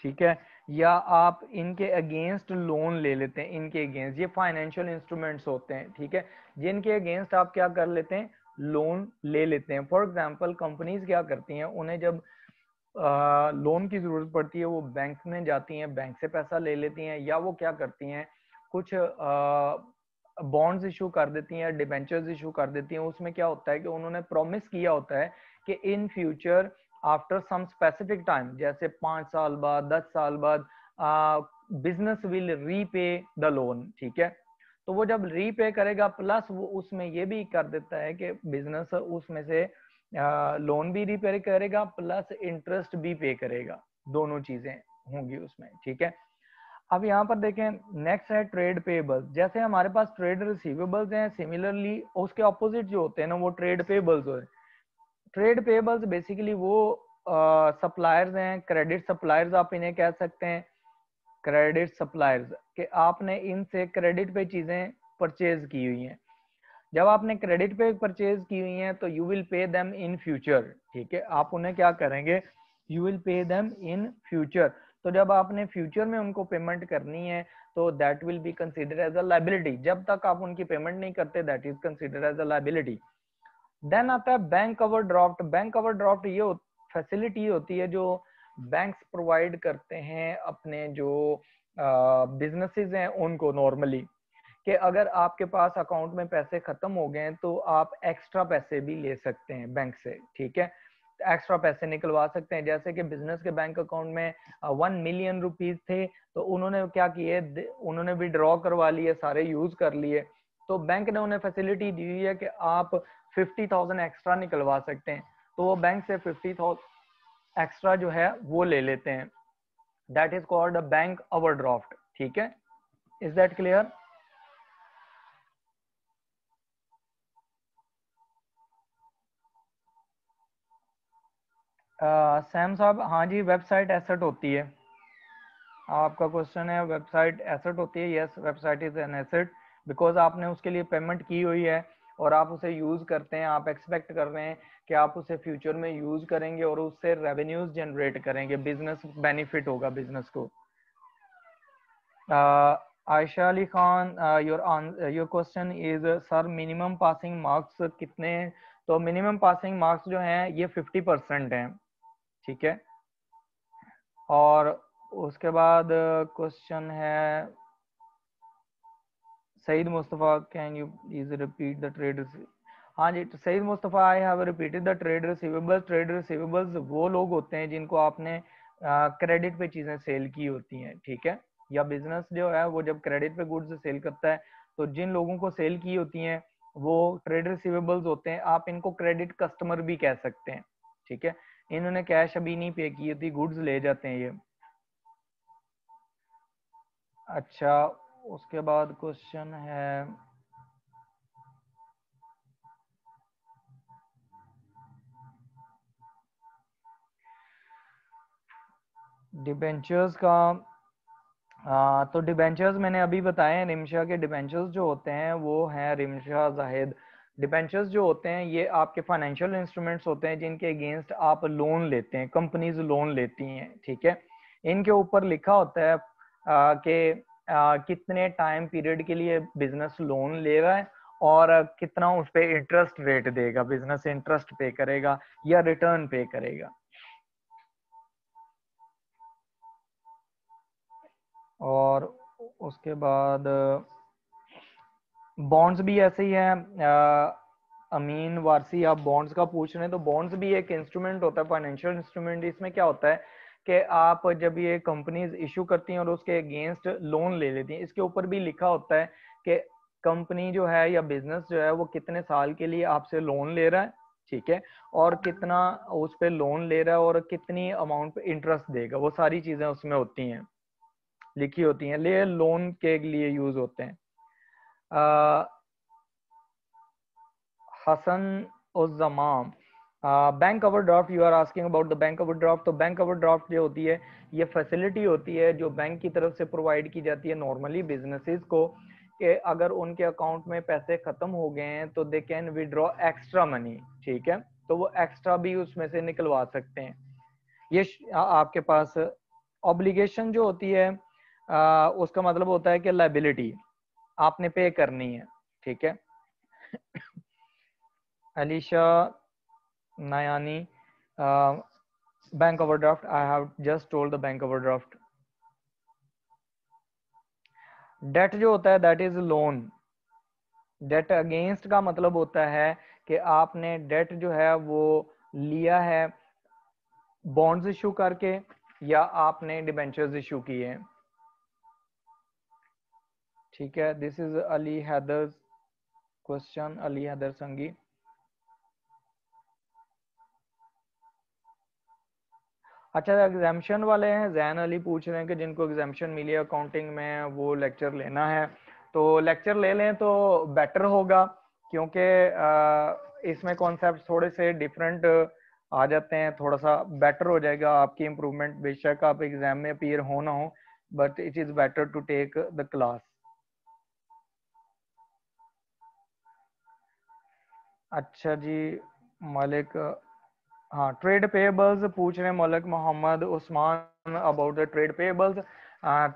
ठीक है, या आप इनके अगेंस्ट लोन ले लेते हैं, इनके अगेंस्ट, ये फाइनेंशियल इंस्ट्रूमेंट्स होते हैं, ठीक है, जिनके अगेंस्ट आप क्या कर लेते हैं? लोन ले लेते हैं। फॉर एग्जांपल कंपनीज क्या करती हैं, उन्हें जब लोन की जरूरत पड़ती है वो बैंक में जाती हैं, बैंक से पैसा ले लेती हैं, या वो क्या करती हैं कुछ बॉन्ड्स इशू कर देती हैं, डिबेंचर्स इशू कर देती हैं। उसमें क्या होता है कि उन्होंने प्रॉमिस किया होता है कि in future after some specific time, जैसे 5 साल बाद, 10 साल बाद, business will repay the loan, ठीक है। तो वो जब रीपे करेगा, प्लस वो उसमें ये भी कर देता है कि बिजनेस उसमें से लोन भी रीपे करेगा प्लस इंटरेस्ट भी पे करेगा, दोनों चीजें होंगी उसमें, ठीक है। अब यहाँ पर देखें, नेक्स्ट है ट्रेड पेबल्स। जैसे हमारे पास ट्रेड रिसीवेबल्स हैं, सिमिलरली उसके ऑपोजिट जो होते हैं ना वो ट्रेड पेबल्स होते हैं। ट्रेड पेबल्स बेसिकली वो सप्लायर्स हैं, क्रेडिट सप्लायर्स आप इन्हें कह सकते हैं, क्रेडिट सप्लायर्स, कि आपने इनसे क्रेडिट पे चीजें परचेज की हुई हैं। जब आपने क्रेडिट पे परचेज की हुई हैं तो you will pay them in future, ठीक है, आप उन्हें क्या करेंगे? You will pay them in future. तो जब आपने फ्यूचर में उनको पेमेंट करनी है तो that will be consider as a liability. जब तक आप उनकी पेमेंट नहीं करते that is consider as a liability. Then आता है बैंक ओवरड्राफ्ट। बैंक ओवरड्राफ्ट ये फैसिलिटी होती है जो बैंक्स प्रोवाइड करते हैं अपने जो बिजनेसेस हैं उनको नॉर्मली, कि अगर आपके पास अकाउंट में पैसे खत्म हो गए हैं तो आप एक्स्ट्रा पैसे भी ले सकते हैं बैंक से, ठीक है, एक्स्ट्रा पैसे निकलवा सकते हैं। जैसे कि बिजनेस के बैंक अकाउंट में 1 मिलियन रुपीज थे, तो उन्होंने क्या किए, उन्होंने विड्रॉ करवा लिए, सारे यूज कर लिए, तो बैंक ने उन्हें फैसिलिटी दी हुई है कि आप 50,000 एक्स्ट्रा निकलवा सकते हैं, तो वो बैंक से 50,000 एक्स्ट्रा जो है वो ले लेते हैं। That is called a bank overdraft, ठीक है। Is that clear? सैम साहब, हाँ जी, वेबसाइट एसेट होती है। आपका क्वेश्चन है वेबसाइट एसेट होती है, yes, website is an asset, because आपने उसके लिए पेमेंट की हुई है और आप उसे यूज करते हैं, आप एक्सपेक्ट कर रहे हैं कि आप उसे फ्यूचर में यूज करेंगे और उससे रेवेन्यूज जनरेट करेंगे, बिजनेस बेनिफिट होगा बिजनेस को। Ayesha Ali Khan, your question is sir minimum passing marks कितने हैं? तो मिनिमम पासिंग मार्क्स जो हैं ये 50% हैं, ठीक है। और उसके बाद क्वेश्चन है Saeed Mustafa, can you please repeat the trade? हाँ जी, Saeed Mustafa, I have repeated the trade receivables. Trade receivables वो लोग होते हैं जिनको आपने क्रेडिट पे चीजें सेल की होती हैं, ठीक है, या बिजनेस जो है वो जब क्रेडिट पे गुड्स सेल करता है, तो जिन लोगों को सेल की होती हैं वो ट्रेड रिसीवेबल्स होते हैं। आप इनको क्रेडिट कस्टमर भी कह सकते हैं, ठीक है। इन्होंने कैश अभी नहीं पे की होती, गुड्स ले जाते हैं ये। अच्छा, उसके बाद क्वेश्चन है डिबेंचर्स का। तो डिबेंचर्स मैंने अभी बताए हैं, रिमशा के डिबेंचर्स जो होते हैं वो हैं रिमशा जाहिद। डिबेंचर्स जो होते हैं ये आपके फाइनेंशियल इंस्ट्रूमेंट्स होते हैं जिनके अगेंस्ट आप लोन लेते हैं, कंपनीज लोन लेती हैं, ठीक है। इनके ऊपर लिखा होता है कि कितने टाइम पीरियड के लिए बिजनेस लोन ले रहा है और कितना उस पर इंटरेस्ट रेट देगा, बिजनेस इंटरेस्ट पे करेगा या रिटर्न पे करेगा। और उसके बाद बॉन्ड्स भी ऐसे ही है। अमीन वारसी, आप बॉन्ड्स का पूछ रहे हैं, तो बॉन्ड्स भी एक इंस्ट्रूमेंट होता है, फाइनेंशियल इंस्ट्रूमेंट। इसमें क्या होता है कि आप जब ये कंपनीज इशू करती हैं और उसके अगेंस्ट लोन ले लेती हैं, इसके ऊपर भी लिखा होता है कि कंपनी जो है या बिजनेस जो है वो कितने साल के लिए आपसे लोन ले रहा है, ठीक है, और कितना उस पर लोन ले रहा है और कितनी अमाउंट पे इंटरेस्ट देगा, वो सारी चीजें उसमें होती हैं, लिखी होती हैं, ले लोन के लिए यूज होते हैं। Hasan Uzzamam, bank overdraft, you are asking about the bank overdraft. तो बैंक ओवरड्राफ्ट जो होती है ये फैसिलिटी होती है जो बैंक की तरफ से प्रोवाइड की जाती है नॉर्मली बिजनेसेस को, कि अगर उनके अकाउंट में पैसे खत्म हो गए हैं तो they can withdraw extra money, ठीक है, तो वो एक्स्ट्रा भी उसमें से निकलवा सकते हैं। ये आपके पास ऑब्लिगेशन जो होती है उसका मतलब होता है कि लायबिलिटी आपने पे करनी है, ठीक है। Alisha Nayani, bank overdraft, I have just told the bank overdraft. Debt जो होता है that is loan. Debt against का मतलब होता है कि आपने डेट जो है वो लिया है बॉन्ड्स इशू करके या आपने डिबेंचर्स इशू किए हैं, ठीक है। This is Ali Haider question, Ali Haider Sangi. अच्छा, एग्जाम्शन वाले हैं, जैन अली पूछ रहे हैं कि जिनको एग्जाम्शन मिली है अकाउंटिंग में वो लेक्चर लेना है, तो लेक्चर ले लें तो बेटर होगा, क्योंकि इसमें कॉन्सेप्ट थोड़े से डिफरेंट आ जाते हैं, थोड़ा सा बेटर हो जाएगा आपकी इम्प्रूवमेंट। बेशक आप एग्जाम में अपीयर हो ना हो, but it is better to take the class. अच्छा जी, मलिक, हाँ, ट्रेड पेबल्स पूछ रहे हैं Malik Mohammad Usman about the trade payables.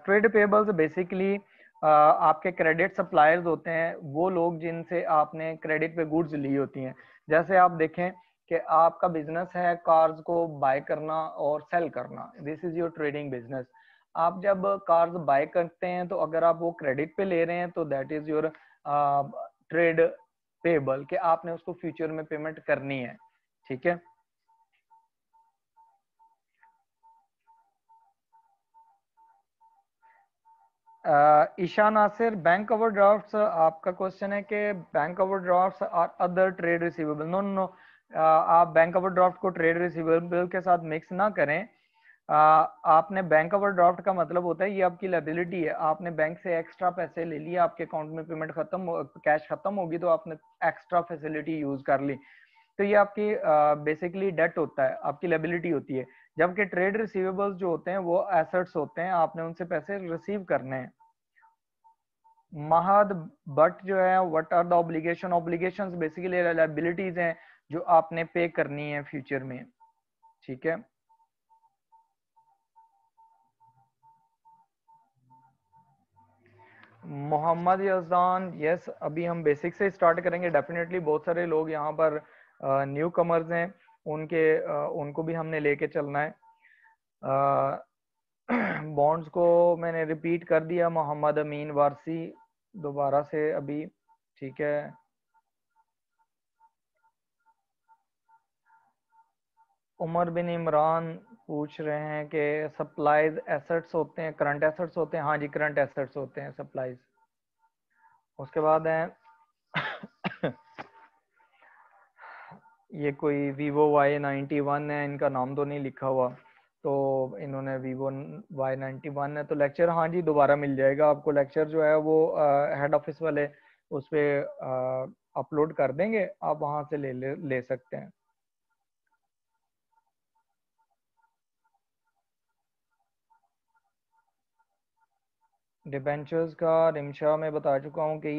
Trade payables basically आपके क्रेडिट सप्लायर्स होते हैं, वो लोग जिनसे आपने क्रेडिट पे गुड्स ली होती हैं। जैसे आप देखें कि आपका बिजनेस है कार्स को बाय करना और सेल करना, this is your trading business. आप जब कार्स बाय करते हैं तो अगर आप वो क्रेडिट पे ले रहे हैं तो that is your trade payable, कि आपने उसको फ्यूचर में पेमेंट करनी है, ठीक है। ईशा नासिर, बैंक ओवरड्राफ्ट्स, आपका क्वेश्चन है कि bank overdrafts are other trade receivable. No no no, आप बैंक ओवरड्राफ्ट को ट्रेड रिसीवेबल के साथ मिक्स ना करें। आपने बैंक ओवरड्राफ्ट का मतलब होता है ये आपकी लायबिलिटी है, आपने बैंक से एक्स्ट्रा पैसे ले लिए, आपके अकाउंट में पेमेंट खत्म, कैश खत्म होगी तो आपने एक्स्ट्रा फैसिलिटी यूज कर ली, तो ये आपकी बेसिकली डेट होता है, आपकी लायबिलिटी होती है। जबकि ट्रेड रिसीवेबल्स जो होते हैं वो एसेट्स होते हैं, आपने उनसे पैसे रिसीव करने हैं। महद बट जो है, what are the obligation, obligations basically liabilities हैं जो आपने पे करनी है फ्यूचर में, ठीक है। मोहम्मद यजदान, यस, अभी हम बेसिक से स्टार्ट करेंगे डेफिनेटली। बहुत सारे लोग यहाँ पर न्यू कमर्स हैं, उनको भी हमने लेके चलना है। बॉन्ड्स को मैंने रिपीट कर दिया, मोहम्मद अमीन वारसी दोबारा से अभी, ठीक है। उमर बिन इमरान पूछ रहे हैं कि सप्लाईज एसेट्स होते हैं, करंट एसेट्स होते हैं? हाँ जी, करंट एसेट्स होते हैं सप्लाईज। उसके बाद है ये कोई वीवो Y91 है, इनका नाम तो नहीं लिखा हुआ, तो इन्होंने वीवो Y91 है, तो लेक्चर हाँ जी दोबारा मिल जाएगा आपको। लेक्चर जो है वो हेड ऑफिस वाले उस पर अपलोड कर देंगे, आप वहाँ से ले सकते हैं। डिबेंचर्स का रिमशा में बता चुका हूँ कि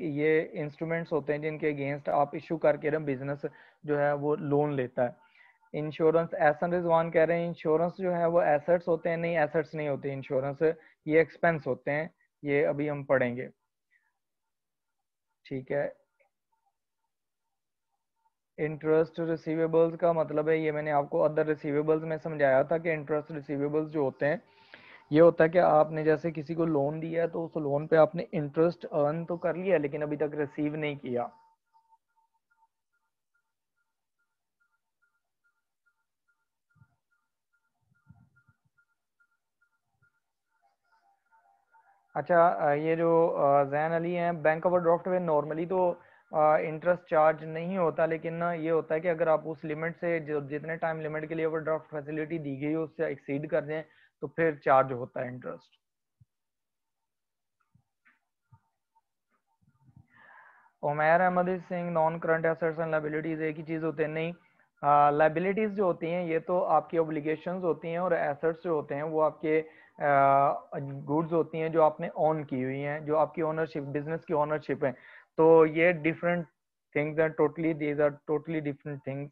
ये इंस्ट्रूमेंट्स होते हैं जिनके अगेंस्ट आप इशू करके ना बिजनेस जो है वो लोन लेता है। इंश्योरेंस, एहसन रिजवान कह रहे हैं इंश्योरेंस जो है वो एसेट्स होते हैं, नहीं एसेट्स नहीं होते इंश्योरेंस, ये एक्सपेंस होते हैं, ये अभी हम पढ़ेंगे, ठीक है। इंटरेस्ट रिसीवेबल्स का मतलब है, ये मैंने आपको अदर रिसीवेबल्स में समझाया था कि इंटरेस्ट रिसीवेबल्स जो होते हैं ये होता है कि आपने जैसे किसी को लोन दिया है तो उस लोन पे आपने इंटरेस्ट अर्न तो कर लिया लेकिन अभी तक रिसीव नहीं किया। अच्छा, ये जो जैन अली हैं, बैंक ओवरड्राफ्ट में नॉर्मली तो इंटरेस्ट चार्ज नहीं होता, लेकिन ना ये होता है कि अगर आप उस लिमिट से जो जितने टाइम लिमिट के लिए ओवरड्राफ्ट फैसिलिटी दी गई है उससे एक्सीड कर दें तो फिर चार्ज होता है interest. Umair Ahmed Singh, non current assets and liabilities एक ही चीज होते हैं? नहीं, लायबिलिटीज जो होती हैं ये तो आपकी ऑब्लिगेशंस होती हैं, और एसेट्स जो होते हैं वो आपके गुड्स होती हैं जो आपने ऑन की हुई हैं, जो आपकी ओनरशिप, बिजनेस की ओनरशिप है। तो ये different things are totally, these are totally different things.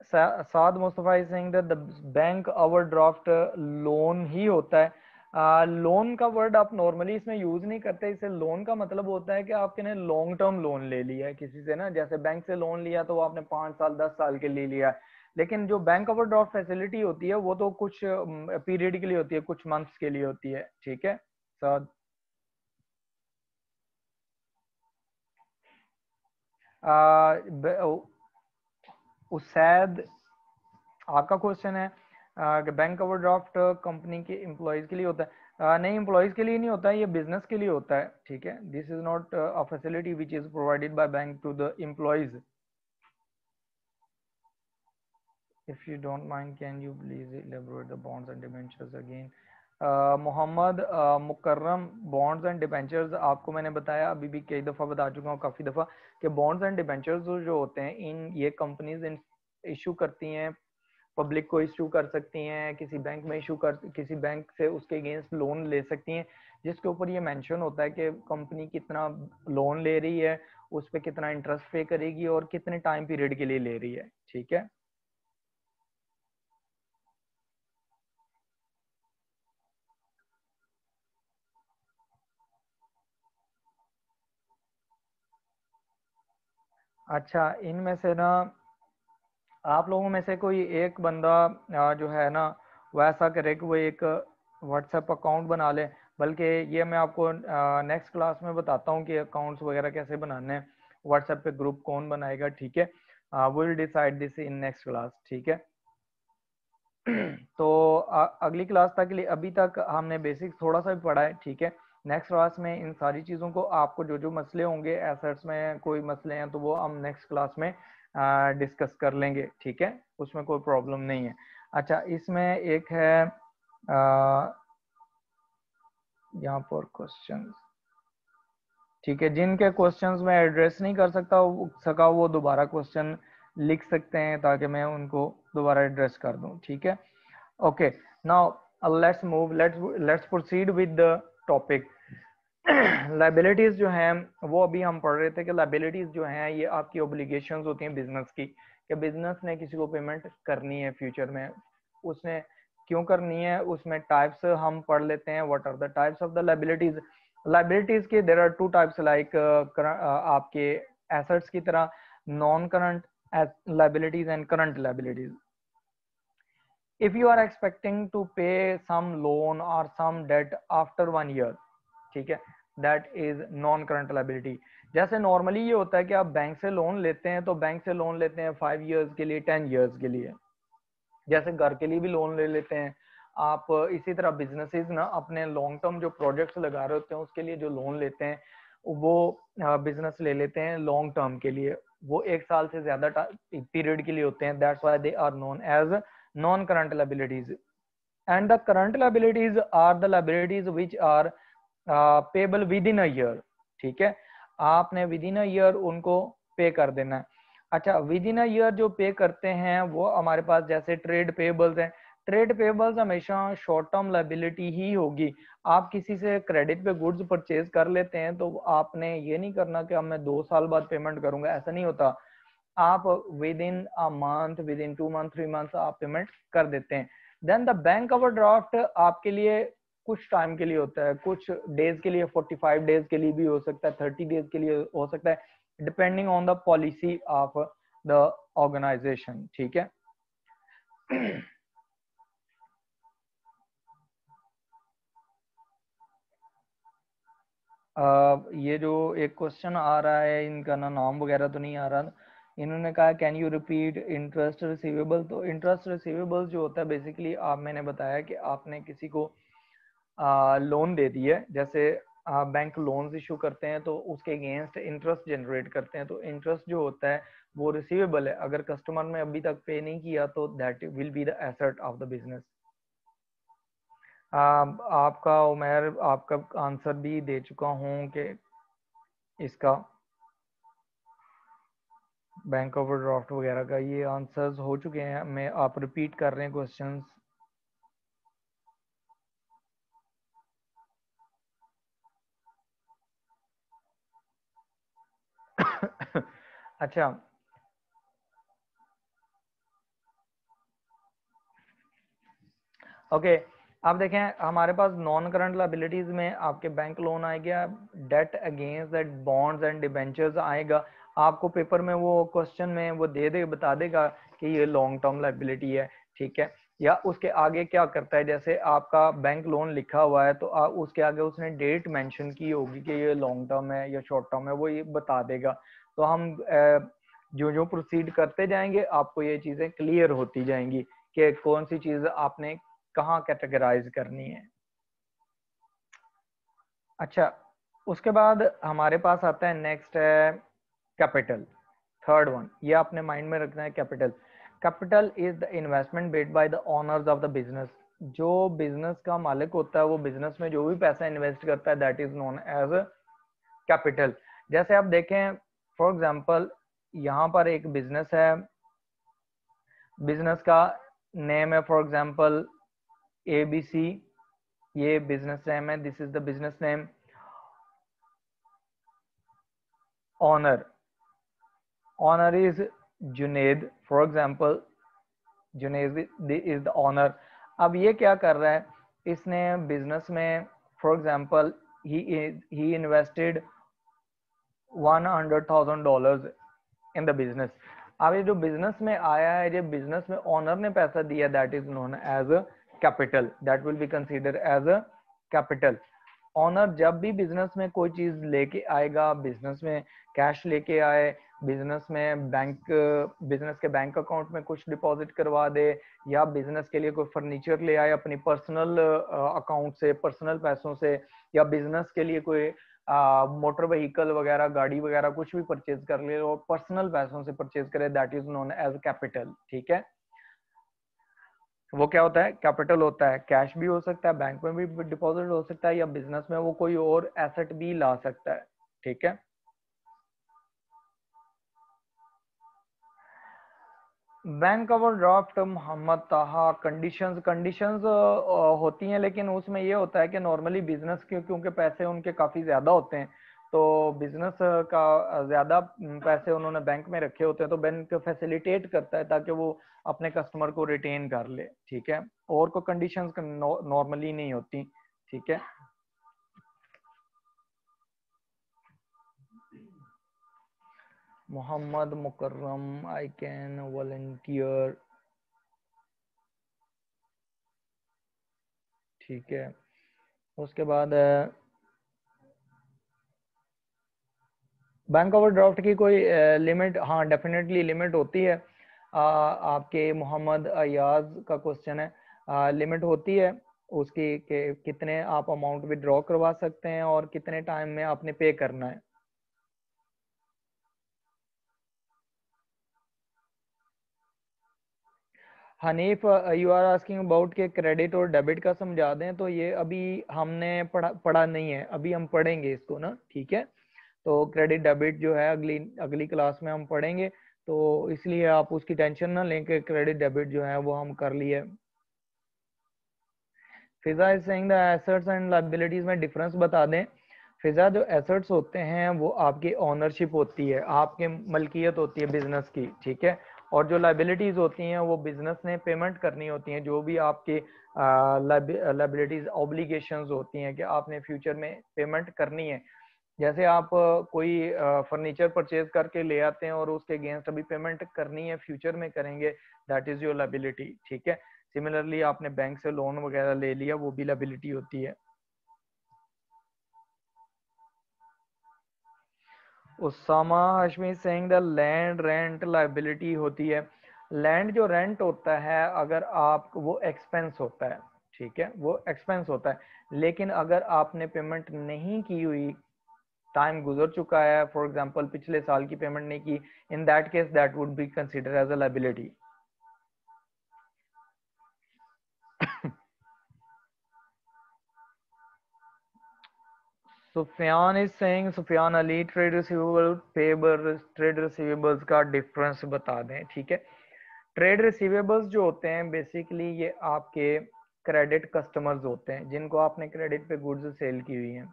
Saad Mustafa Singh, the bank overdraft loan ही होता है। लोन का वर्ड आप नॉर्मली इसमें यूज नहीं करते, इसे लोन का मतलब होता है कि आपने लॉन्ग टर्म लोन ले लिया है किसी से ना, जैसे बैंक से लोन लिया तो वो आपने 5 साल 10 साल के लिए लिया है। लेकिन जो बैंक ओवरड्राफ्ट फैसिलिटी होती है वो तो कुछ पीरियड के लिए होती है, कुछ मंथ्स के लिए होती है, ठीक है। साद उसैद, आपका क्वेश्चन है कि बैंक ओवरड्राफ्ट कंपनी के एम्प्लॉयज के लिए होता है? नहीं, एम्प्लॉयज के लिए नहीं होता है, ये बिजनेस के लिए होता है, ठीक है। This is not a facility which is provided by bank to the employees. If you don't mind can you please elaborate the bonds and debentures again? Muhammad Mukarram, bonds and debentures आपको मैंने बताया, अभी भी कई दफ़ा बता चुका हूँ, काफ़ी दफ़ा, कि बॉन्ड्स एंड डिबेंचर्स जो होते हैं इन ये कंपनीज इशू करती हैं, पब्लिक को इशू कर सकती हैं, किसी बैंक में इशू कर, किसी बैंक से उसके अगेंस्ट लोन ले सकती हैं, जिसके ऊपर ये मेंशन होता है कि कंपनी कितना लोन ले रही है, उस पर कितना इंटरेस्ट पे करेगी और कितने टाइम पीरियड के लिए ले रही है, ठीक है। अच्छा, इनमें से ना आप लोगों में से कोई एक बंदा जो है ना वो ऐसा करे कि वो एक व्हाट्सएप अकाउंट बना ले, बल्कि ये मैं आपको नेक्स्ट क्लास में बताता हूँ कि अकाउंट्स वगैरह कैसे बनाने हैं, व्हाट्सएप पे ग्रुप कौन बनाएगा, ठीक है। Will decide this in next class, ठीक है। तो अगली क्लास तक के लिए अभी तक हमने बेसिक थोड़ा सा भी पढ़ा है, ठीक है। नेक्स्ट क्लास में इन सारी चीज़ों को आपको जो जो मसले होंगे, एसेट्स में कोई मसले हैं तो वो हम नेक्स्ट क्लास में डिस्कस कर लेंगे, ठीक है, उसमें कोई प्रॉब्लम नहीं है। अच्छा, इसमें एक है यहाँ पर क्वेश्चन, ठीक है, जिनके क्वेश्चंस में एड्रेस नहीं कर सका वो दोबारा क्वेश्चन लिख सकते हैं ताकि मैं उनको दोबारा एड्रेस कर दूं, ठीक है। Okay, now let's proceed with the topic. Liabilities जो हैं वो अभी हम पढ़ रहे थे कि लाइबिलिटीज जो हैं ये आपकी ऑब्लिगेशंस होती हैं बिजनेस की, कि बिजनेस ने किसी को पेमेंट करनी है फ्यूचर में, उसने क्यों करनी है, उसमें टाइप्स हम पढ़ लेते हैं। What are the types of the liabilities? Liabilities के there are two types, like आपके एसेट्स की तरह non current liabilities and current liabilities. if you are expecting to pay some loan or some debt after 1 year, ठीक है, that is non current liability। जैसे normally ये होता है कि आप बैंक से लोन लेते हैं तो बैंक से लोन लेते हैं 5 years के लिए, 10 years के लिए, जैसे घर के लिए भी लोन ले लेते हैं आप। इसी तरह बिजनेसेस ना अपने लॉन्ग टर्म जो प्रोजेक्ट्स लगा रहे होते हैं उसके लिए जो लोन लेते हैं वो बिजनेस ले लेते हैं लॉन्ग टर्म के लिए, वो 1 साल से ज्यादा पीरियड के लिए होते हैं। That's why they are known as non current liabilities. And the current liabilities are the liabilities which are payable within a year, ठीक है, आपने विद इन अ ईयर उनको पे कर देना है। अच्छा, विद इन अ ईयर जो पे करते हैं वो हमारे पास जैसे ट्रेड पेबल्स हैं, ट्रेड पेबल्स हमेशा शॉर्ट टर्म लायबिलिटी ही होगी। आप किसी से क्रेडिट पे गुड्स परचेज कर लेते हैं तो आपने ये नहीं करना कि अब मैं 2 साल बाद पेमेंट करूंगा, ऐसा नहीं होता। आप with in a month, within 2 month, 3 month आप पेमेंट कर देते हैं। देन द बैंक ओवरड्राफ्ट आपके लिए कुछ टाइम के लिए होता है, कुछ डेज के लिए, 45 डेज के लिए भी हो सकता है, 30 डेज के लिए हो सकता है, depending on the policy of the organisation, ठीक है। ये जो एक क्वेश्चन आ रहा है, इनका ना नाम वगैरह तो नहीं आ रहा, इन्होंने कहा can you repeat interest receivable. तो इंटरेस्ट रिसीवेबल जो होता है बेसिकली मैंने बताया कि आपने किसी को लोन दे दिया है, जैसे बैंक लोन्स इशू करते हैं तो उसके अगेंस्ट इंटरेस्ट जनरेट करते हैं, तो इंटरेस्ट जो होता है वो रिसीवेबल है। अगर कस्टमर ने अभी तक पे नहीं किया तो that will be the asset of the business. आपका उमर आपका आंसर भी दे चुका हूं कि इसका बैंक ओवरड्राफ्ट वगैरह का ये आंसर्स हो चुके हैं, मैं आप रिपीट कर रहे हैं क्वेश्चंस। अच्छा, ओके, अब देखें हमारे पास नॉन करंट लायबिलिटीज में आपके बैंक लोन आएगा, debt against that bonds and debentures आएगा। आपको पेपर में वो क्वेश्चन में वो बता देगा कि ये लॉन्ग टर्म लायबिलिटी है, ठीक है, या उसके आगे क्या करता है, जैसे आपका बैंक लोन लिखा हुआ है तो उसके आगे उसने डेट मेंशन की होगी कि ये लॉन्ग टर्म है या शॉर्ट टर्म है, वो ये बता देगा। तो हम जो जो प्रोसीड करते जाएंगे आपको ये चीजें क्लियर होती जाएंगी कि कौन सी चीज आपने कहाँ कैटेगराइज करनी है। अच्छा, उसके बाद हमारे पास आता है नेक्स्ट है कैपिटल, थर्ड वन, ये आपने माइंड में रखना है। Capital, capital is the investment made by the owners of the business. जो बिजनेस का मालिक होता है वो बिजनेस में जो भी पैसा इन्वेस्ट करता है that is known as capital. जैसे आप देखें फॉर एग्जांपल यहाँ पर एक बिजनेस है, बिजनेस का नेम है फॉर एग्जांपल ABC, ये बिजनेस नेम है, this is the business name. Owner, owner is Junaid, for example Junaid is the owner. अब ये क्या कर रहा है, इसने बिजनेस में for example he invested $100,000 in the business. अब ये जो बिजनेस में आया है, ये बिजनेस में ओनर ने पैसा दिया, that is known as a capital, that will be consider as a capital. Owner जब भी बिजनेस में कोई चीज लेके आएगा, बिजनेस में कैश लेके आए, बिजनेस में बिजनेस के बैंक अकाउंट में कुछ डिपॉजिट करवा दे, या बिजनेस के लिए कोई फर्नीचर ले आए अपनी पर्सनल अकाउंट से, पर्सनल पैसों से, या बिजनेस के लिए कोई मोटर व्हीकल वगैरह, गाड़ी वगैरह कुछ भी परचेज कर ले और पर्सनल पैसों से परचेज करे, that is known as capital. ठीक है, वो क्या होता है, कैपिटल होता है। कैश भी हो सकता है, बैंक में भी डिपॉजिट हो सकता है, या बिजनेस में वो कोई और एसेट भी ला सकता है। ठीक है, बैंक ओवरड्राफ्ट मोहम्मद ताहा, कंडीशंस होती हैं, लेकिन उसमें ये होता है कि नॉर्मली बिजनेस के क्योंकि पैसे उनके काफ़ी ज़्यादा होते हैं, तो बिजनेस का ज़्यादा पैसे उन्होंने बैंक में रखे होते हैं, तो बैंक फैसिलिटेट करता है ताकि वो अपने कस्टमर को रिटेन कर ले। ठीक है, और कोई कंडीशंस नॉर्मली नहीं होती। ठीक है, मोहम्मद मुकर्रम, आई कैन वॉलंटियर। ठीक है, उसके बाद बैंक ओवरड्राफ्ट की कोई लिमिट, हाँ डेफिनेटली लिमिट होती है। आपके मोहम्मद अयाज का क्वेश्चन है, लिमिट होती है उसकी कि कितने आप अमाउंट विड्रॉ करवा सकते हैं और कितने टाइम में आपने पे करना है। Hanif, you are asking about के क्रेडिट और डेबिट का समझा दें, तो ये अभी हमने पढ़ा नहीं है, अभी हम पढ़ेंगे इसको ना। ठीक है, तो क्रेडिट डेबिट जो है अगली अगली क्लास में हम पढ़ेंगे, तो इसलिए आप उसकी टेंशन ना लें कि क्रेडिट डेबिट जो है वो हम कर लिए। Fiza is saying the assets and liabilities में डिफरेंस बता दें। फिजा, जो एसेट्स होते हैं वो आपकी ओनरशिप होती है, आपके मलकियत होती है बिजनेस की। ठीक है, और जो लायबिलिटीज होती हैं वो बिजनेस ने पेमेंट करनी होती हैं, जो भी आपकी लायबिलिटीज ऑब्लिगेशंस होती हैं कि आपने फ्यूचर में पेमेंट करनी है। जैसे आप कोई फर्नीचर परचेज करके ले आते हैं और उसके अगेंस्ट अभी पेमेंट करनी है, फ्यूचर में करेंगे, दैट इज योर लायबिलिटी। ठीक है, सिमिलरली आपने बैंक से लोन वगैरह ले लिया, वो भी लायबिलिटी होती है। Usama Hashmi saying the land rent liability होती है। लैंड जो रेंट होता है, अगर आप वो एक्सपेंस होता है। ठीक है, वो एक्सपेंस होता है, लेकिन अगर आपने पेमेंट नहीं की हुई, टाइम गुजर चुका है, फॉर एग्जांपल पिछले साल की पेमेंट नहीं की, in that case that would be consider as a liability. Sufiyan is saying, Sufiyan Ali, trade receivable payable trade receivables का डिफरेंस बता दें। ठीक है, ट्रेड रिसीवेबल्स जो होते हैं बेसिकली ये आपके क्रेडिट कस्टमर्स होते हैं जिनको आपने क्रेडिट पे गुड्स सेल की हुई हैं,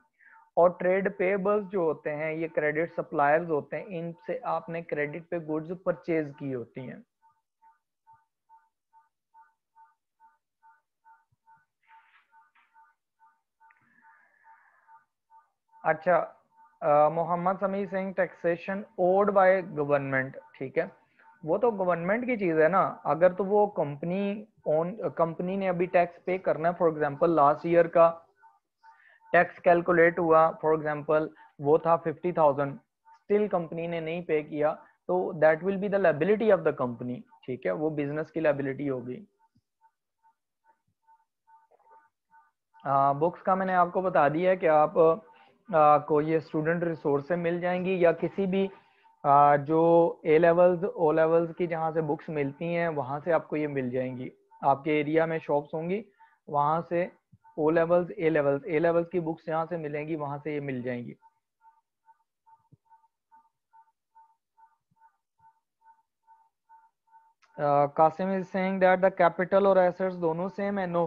और ट्रेड पेबल्स जो होते हैं ये क्रेडिट सप्लायर्स होते हैं, इनसे आपने क्रेडिट पे गुड्स परचेज की होती हैं। अच्छा, Muhammad Sami Singh, taxation owed by government. ठीक है, वो तो गवर्नमेंट की चीज है ना, अगर तो वो कंपनी ने अभी टैक्स पे करना है, फॉर एग्जांपल लास्ट ईयर का टैक्स कैलकुलेट हुआ, फॉर एग्जांपल वो था 50,000, स्टिल कंपनी ने नहीं पे किया, तो that will be the liability of the company. ठीक है, वो बिजनेस की लायबिलिटी होगी। बुक्स का मैंने आपको बता दिया है कि आप को ये स्टूडेंट रिसोर्स से मिल जाएंगी, या किसी भी जो ए लेवल्स ओ लेवल्स की जहाँ से बुक्स मिलती हैं वहाँ से आपको ये मिल जाएंगी। आपके एरिया में शॉप्स होंगी, वहाँ से ओ लेवल्स ए लेवल्स की बुक्स जहाँ से मिलेंगी वहाँ से ये मिल जाएंगी। Qasim is saying that the capital और एसेट्स दोनों सेम है। नो,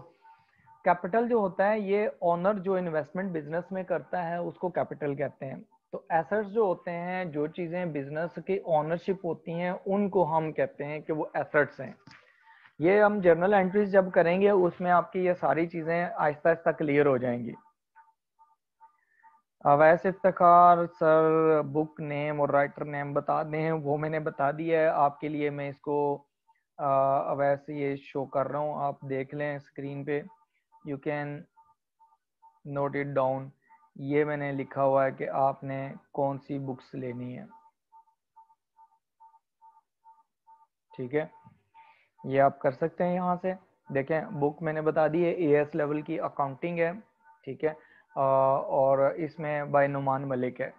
कैपिटल जो होता है ये ओनर जो इन्वेस्टमेंट बिजनेस में करता है उसको कैपिटल कहते हैं। तो एसेट्स जो होते हैं, जो चीजें बिजनेस की ओनरशिप होती हैं, उनको हम कहते हैं कि वो एसेट्स हैं। ये हम जर्नल एंट्रीज जब करेंगे उसमें आपकी ये सारी चीजें आहिस्ता आहिस्ता क्लियर हो जाएंगी। Awais Iftikhar sir, book name और राइटर नेम बता दें। वो मैंने बता दिया है आपके लिए। मैं इसको अवैस ये शो कर रहा हूँ, आप देख लें स्क्रीन पे। You can note it down. ये मैंने लिखा हुआ है कि आपने कौन सी बुक्स लेनी है, ठीक है। ये आप कर सकते हैं यहाँ से। देखें बुक मैंने बता दी है, एएस लेवल की अकाउंटिंग है, ठीक है। और इसमें बाय नुमान मलिक है,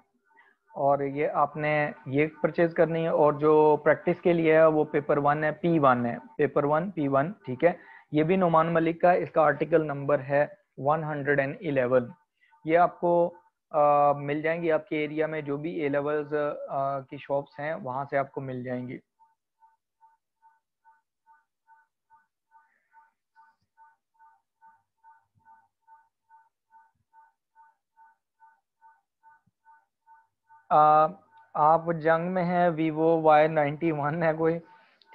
और ये आपने ये परचेज करनी है। और जो प्रैक्टिस के लिए है वो पेपर 1 है, P1 है, पेपर 1 P1, ठीक है। ये भी नुमान मलिक का, इसका आर्टिकल नंबर है 111। ये आपको मिल जाएंगी आपके एरिया में, जो भी ए लेवल्स की शॉप्स हैं वहां से आपको मिल जाएंगी। आप जंग में हैं, वीवो Y91 है कोई,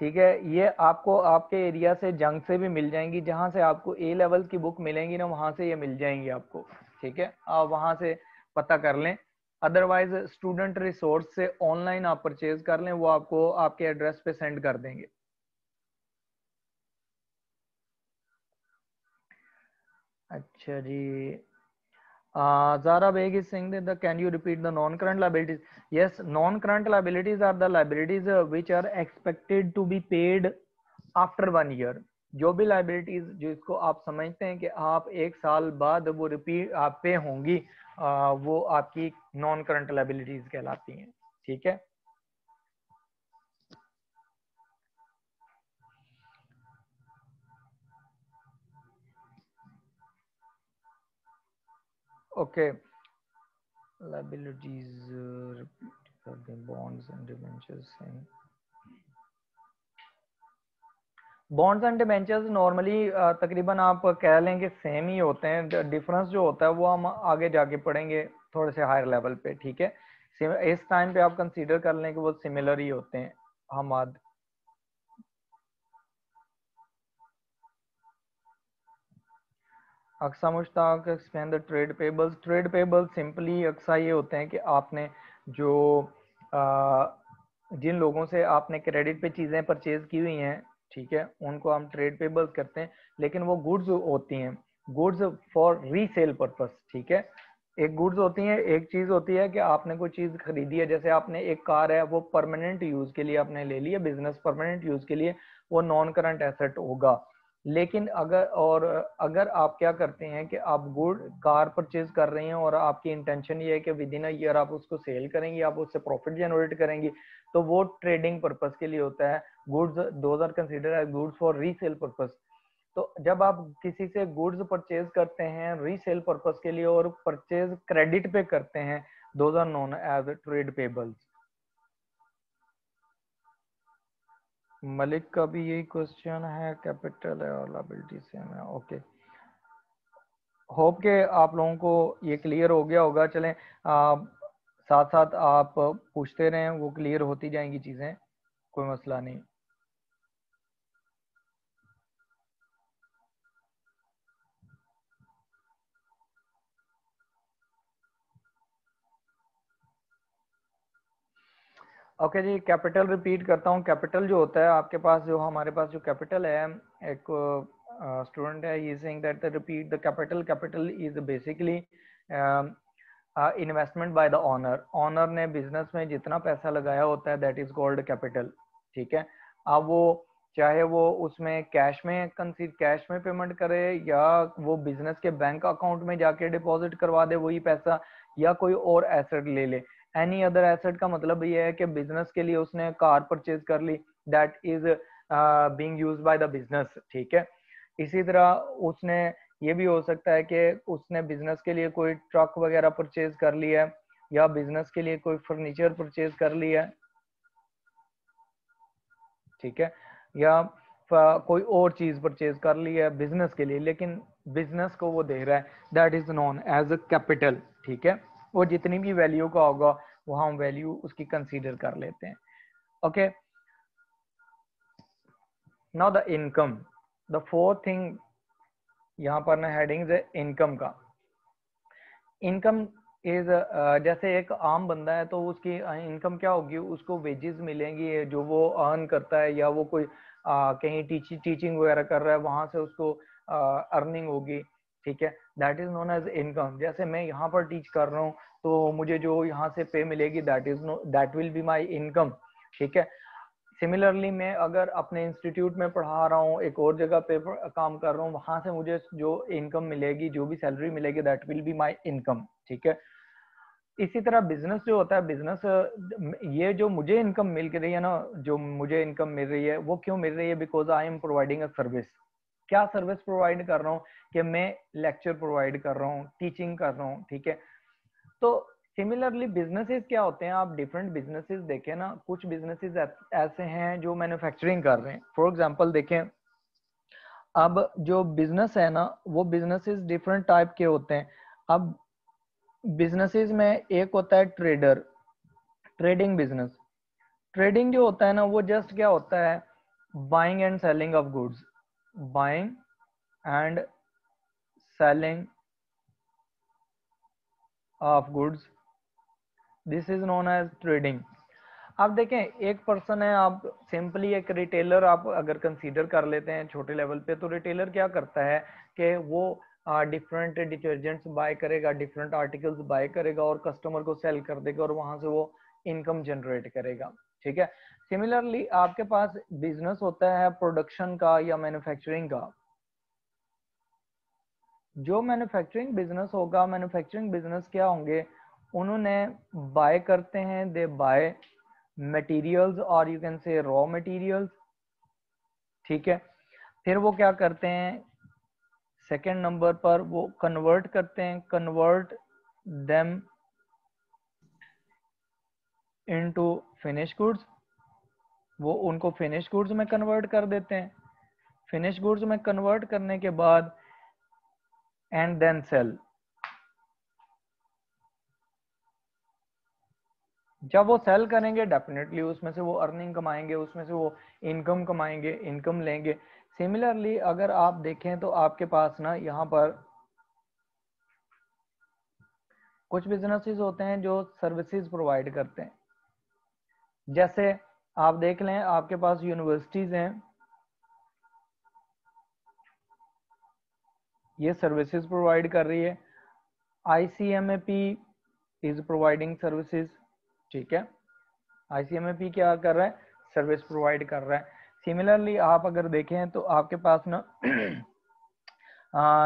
ठीक है। ये आपको आपके एरिया से जंग से भी मिल जाएंगी, जहां से आपको ए लेवल की बुक मिलेंगी ना वहां से ये मिल जाएंगी आपको, ठीक है। आप वहां से पता कर लें। अदरवाइज स्टूडेंट रिसोर्स से ऑनलाइन आप परचेज कर लें, वो आपको आपके एड्रेस पे सेंड कर देंगे। अच्छा जी, Zara Beg is saying that can you repeat the non-current liabilities? Yes, non-current liabilities are the liabilities which are expected to be paid after 1 year. जो भी liabilities जो इसको आप समझते हैं कि आप 1 साल बाद वो रिपीट आप पे होंगी, वो आपकी नॉन करंट लाइबिलिटीज कहलाती हैं, ठीक है। Okay, liabilities bonds and debentures हैं। बॉन्ड्स एंड डिबेंचर्स नॉर्मली तकरीबन आप कह लें कि सेम ही होते हैं। डिफरेंस जो होता है वो हम आगे जाके पढ़ेंगे थोड़े से हायर लेवल पे, ठीक है। इस टाइम पे आप कंसीडर कर लें कि वो सिमिलर ही होते हैं। Hammad Aqsa Mushtaq explain the trade payables. Trade payables simply Aqsa ये होते हैं कि आपने जो जिन लोगों से आपने क्रेडिट पे चीज़ें परचेज की हुई हैं, ठीक है, उनको हम ट्रेड पेबल्स करते हैं। लेकिन वो गुड्स होती हैं, गुड्स फॉर रीसेल पर्पस, ठीक है। एक गुड्स होती है, एक चीज़ होती है कि आपने कोई चीज़ खरीदी है, जैसे आपने एक कार है, वो परमानेंट यूज़ के लिए आपने ले लिया, बिजनेस परमानेंट यूज़ के लिए, वो नॉन करंट एसेट होगा। लेकिन अगर आप क्या करते हैं कि आप गुड कार परचेज कर रहे हैं और आपकी इंटेंशन ये है कि विद इन अ ईयर आप उसको सेल करेंगे, आप उससे प्रॉफिट जनरेट करेंगी, तो वो ट्रेडिंग पर्पस के लिए होता है। Goods those are considered as goods for resale purpose. तो जब आप किसी से गुड्स परचेज करते हैं रीसेल पर्पस के लिए और परचेज क्रेडिट पे करते हैं, those are known as trade payables. Malik का भी यही क्वेश्चन है, कैपिटल है और लायबिलिटी सेम है, ओके। होप के आप लोगों को ये क्लियर हो गया होगा। चलें साथ साथ आप पूछते रहें, वो क्लियर होती जाएंगी चीज़ें, कोई मसला नहीं। ओके जी, कैपिटल रिपीट करता हूँ। कैपिटल जो होता है आपके पास, जो हमारे पास जो कैपिटल है, एक स्टूडेंट है, he saying that repeat the capital. Capital is basically investment by the owner. Owner ने बिजनेस में जितना पैसा लगाया होता है, दैट इज कॉल्ड कैपिटल, ठीक है। अब वो चाहे वो उसमें कैश में पेमेंट करे, या वो बिजनेस के बैंक अकाउंट में जाके डिपॉजिट करवा दे वही पैसा, या कोई और एसेट ले ले। एनी अदर एसेट का मतलब ये है कि बिजनेस के लिए उसने कार परचेज कर ली, that is being used by the business, ठीक है। इसी तरह उसने ये भी हो सकता है कि उसने बिजनेस के लिए कोई ट्रक वगैरह परचेज कर लिया है, या बिजनेस के लिए कोई फर्नीचर परचेज कर लिया है, ठीक है, या कोई और चीज परचेज कर ली है बिजनेस के लिए, लेकिन बिजनेस को वो दे रहा है, that is known as a capital, ठीक है। वो जितनी भी वैल्यू का होगा वो हम वैल्यू उसकी कंसीडर कर लेते हैं, okay. Now the income, the fourth thing यहाँ पर ना हेडिंग है इनकम का। इनकम इज जैसे एक आम बंदा है तो उसकी इनकम क्या होगी, उसको वेजेस मिलेंगी जो वो अर्न करता है, या वो कोई कहीं टीचिंग वगैरह कर रहा है, वहां से उसको अर्निंग होगी, ठीक है, that is known as income. जैसे मैं यहाँ पर टीच कर रहा हूँ तो मुझे जो यहाँ से पे मिलेगी that will be my income, ठीक है। सिमिलरली मैं अगर अपने इंस्टीट्यूट में पढ़ा रहा हूँ, एक और जगह पे काम कर रहा हूँ, वहां से मुझे जो इनकम मिलेगी, जो भी सैलरी मिलेगी, that will be my income, ठीक है। इसी तरह बिजनेस जो होता है, बिजनेस ये जो मुझे इनकम मिल रही है ना, जो मुझे इनकम मिल रही है वो क्यों मिल रही है, because I am providing a service. क्या सर्विस प्रोवाइड कर रहा हूँ कि मैं लेक्चर प्रोवाइड कर रहा हूँ, टीचिंग कर रहा हूँ, ठीक है। तो सिमिलरली बिजनेसेस क्या होते हैं, आप डिफरेंट बिजनेसेस देखें ना, कुछ बिजनेसेस ऐसे हैं जो मैन्युफैक्चरिंग कर रहे हैं। फॉर एग्जांपल देखें, अब जो बिजनेस है ना, वो बिजनेसेस डिफरेंट टाइप के होते हैं। अब बिजनेसेस में एक होता है ट्रेडर, ट्रेडिंग बिजनेस। ट्रेडिंग जो होता है ना, वो जस्ट क्या होता है, buying and selling of goods, buying and selling of goods, this is known as trading. आप देखें, एक पर्सन है, आप सिंपली एक रिटेलर आप अगर कंसीडर कर लेते हैं छोटे लेवल पे, तो रिटेलर क्या करता है कि वो डिफरेंट डिटर्जेंट्स बाय करेगा, डिफरेंट आर्टिकल्स बाय करेगा और कस्टमर को सेल कर देगा और वहां से वो इनकम जनरेट करेगा, ठीक है। सिमिलरली आपके पास बिजनेस होता है प्रोडक्शन का या मैन्युफैक्चरिंग का। जो मैन्युफैक्चरिंग बिजनेस होगा, मैन्युफैक्चरिंग बिजनेस क्या होंगे, उन्होंने बाय करते हैं, दे बाय मटेरियल्स और यू कैन से रॉ मटेरियल्स, ठीक है। फिर वो क्या करते हैं, सेकंड नंबर पर वो कन्वर्ट करते हैं, convert them into finish goods, वो उनको फिनिश गुड्स में कन्वर्ट कर देते हैं। फिनिश गुड्स में कन्वर्ट करने के बाद एंड देन सेल, जब वो सेल करेंगे डेफिनेटली उसमें से वो अर्निंग कमाएंगे, उसमें से वो इनकम कमाएंगे, इनकम लेंगे। सिमिलरली अगर आप देखें तो आपके पास ना यहाँ पर कुछ बिजनेसेस होते हैं जो सर्विसेज प्रोवाइड करते हैं। जैसे आप देख लें, आपके पास यूनिवर्सिटीज हैं, ये सर्विसेज प्रोवाइड कर रही है। ICMAP इज प्रोवाइडिंग सर्विसेज, ठीक है। ICMAP क्या कर रहा है, सर्विस प्रोवाइड कर रहा है। सिमिलरली आप अगर देखें तो आपके पास ना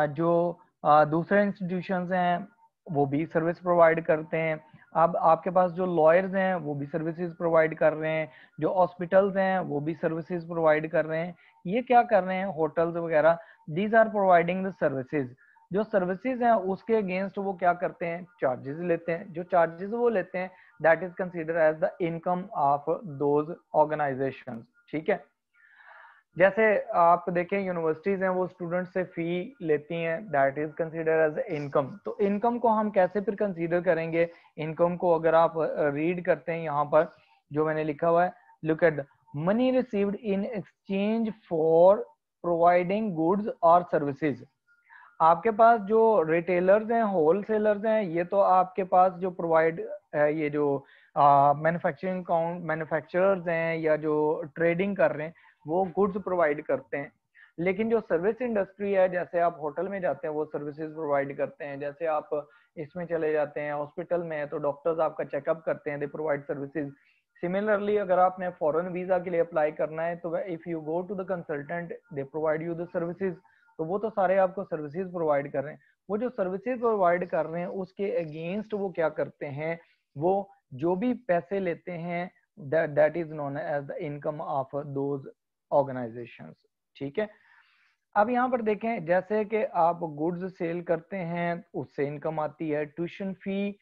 जो दूसरे इंस्टीट्यूशंस हैं वो भी सर्विस प्रोवाइड करते हैं। अब आपके पास जो लॉयर्स हैं वो भी सर्विसेज प्रोवाइड कर रहे हैं, जो हॉस्पिटल्स हैं वो भी सर्विसेज प्रोवाइड कर रहे हैं। ये क्या कर रहे हैं, होटल्स वगैरह, these are providing the services. जो सर्विसेज हैं उसके अगेंस्ट वो क्या करते हैं, चार्जेस लेते हैं। जो चार्जेस वो लेते हैं that is consider as the income of those organisations, ठीक है। जैसे आप देखें यूनिवर्सिटीज हैं वो स्टूडेंट से फी लेती हैं, that is consider as income. तो इनकम को हम कैसे फिर कंसीडर करेंगे, इनकम को अगर आप रीड करते हैं यहाँ पर जो मैंने लिखा हुआ है, look at money received in exchange for providing goods और सर्विसेज। आपके पास जो रिटेलर्स हैं, होलसेलर्स हैं, ये तो आपके पास जो प्रोवाइड ये जो मैन्युफैक्चरिंग काउंट मैन्युफैक्चरर्स हैं या जो ट्रेडिंग कर रहे हैं वो गुड्स प्रोवाइड करते हैं। लेकिन जो सर्विस इंडस्ट्री है, जैसे आप होटल में जाते हैं वो सर्विसेज प्रोवाइड करते हैं, जैसे आप इसमें चले जाते हैं हॉस्पिटल में तो डॉक्टर्स आपका चेकअप करते हैं, दे प्रोवाइड सर्विसेज। सिमिलरली अगर आपने फॉरेन वीजा के लिए अप्लाई करना है तो if you go to the consultant they provide you the services. तो वो तो सारे आपको सर्विसेज प्रोवाइड कर रहे हैं। वो जो सर्विसेज प्रोवाइड कर रहे हैं उसके अगेंस्ट वो क्या करते हैं, वो जो भी पैसे लेते हैं that is known as the income of those organizations, ठीक है। अब यहाँ पर देखें, जैसे कि आप गुड्स सेल करते हैं उससे इनकम आती है, ट्यूशन फी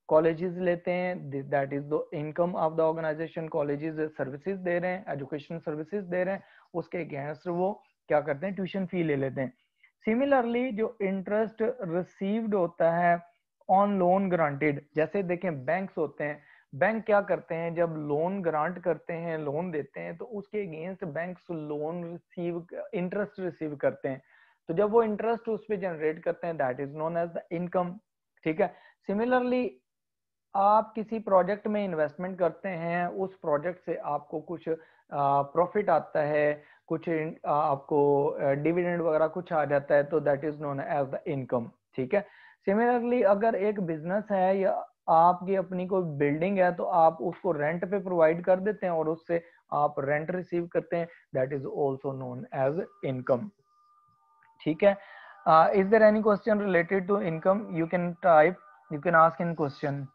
कॉलेजेस लेते हैं, that is the income of the organisation. Colleges services दे रहे हैं, एजुकेशन सर्विसेज दे रहे हैं, उसके अगेंस्ट वो क्या करते हैं, ट्यूशन फी ले लेते हैं। सिमिलरली जो इंटरेस्ट रिसीव्ड होता है ऑन लोन ग्रांटेड, जैसे देखें बैंक्स होते हैं, बैंक क्या करते हैं जब लोन ग्रांट करते हैं, लोन देते हैं, तो उसके against banks loan receive interest receive करते हैं। तो जब वो इंटरेस्ट उस पर जनरेट करते हैं that is known as the income, ठीक है। सिमिलरली आप किसी प्रोजेक्ट में इन्वेस्टमेंट करते हैं, उस प्रोजेक्ट से आपको कुछ प्रॉफिट आता है, कुछ आपको डिविडेंड वगैरह कुछ आ जाता है, तो that is known as the income. ठीक है। सिमिलरली अगर एक बिजनेस है या आपकी अपनी कोई बिल्डिंग है, तो आप उसको रेंट पे प्रोवाइड कर देते हैं और उससे आप रेंट रिसीव करते हैं, that is also known as income. ठीक है। Is there any question related to income? You can type, you can ask in question.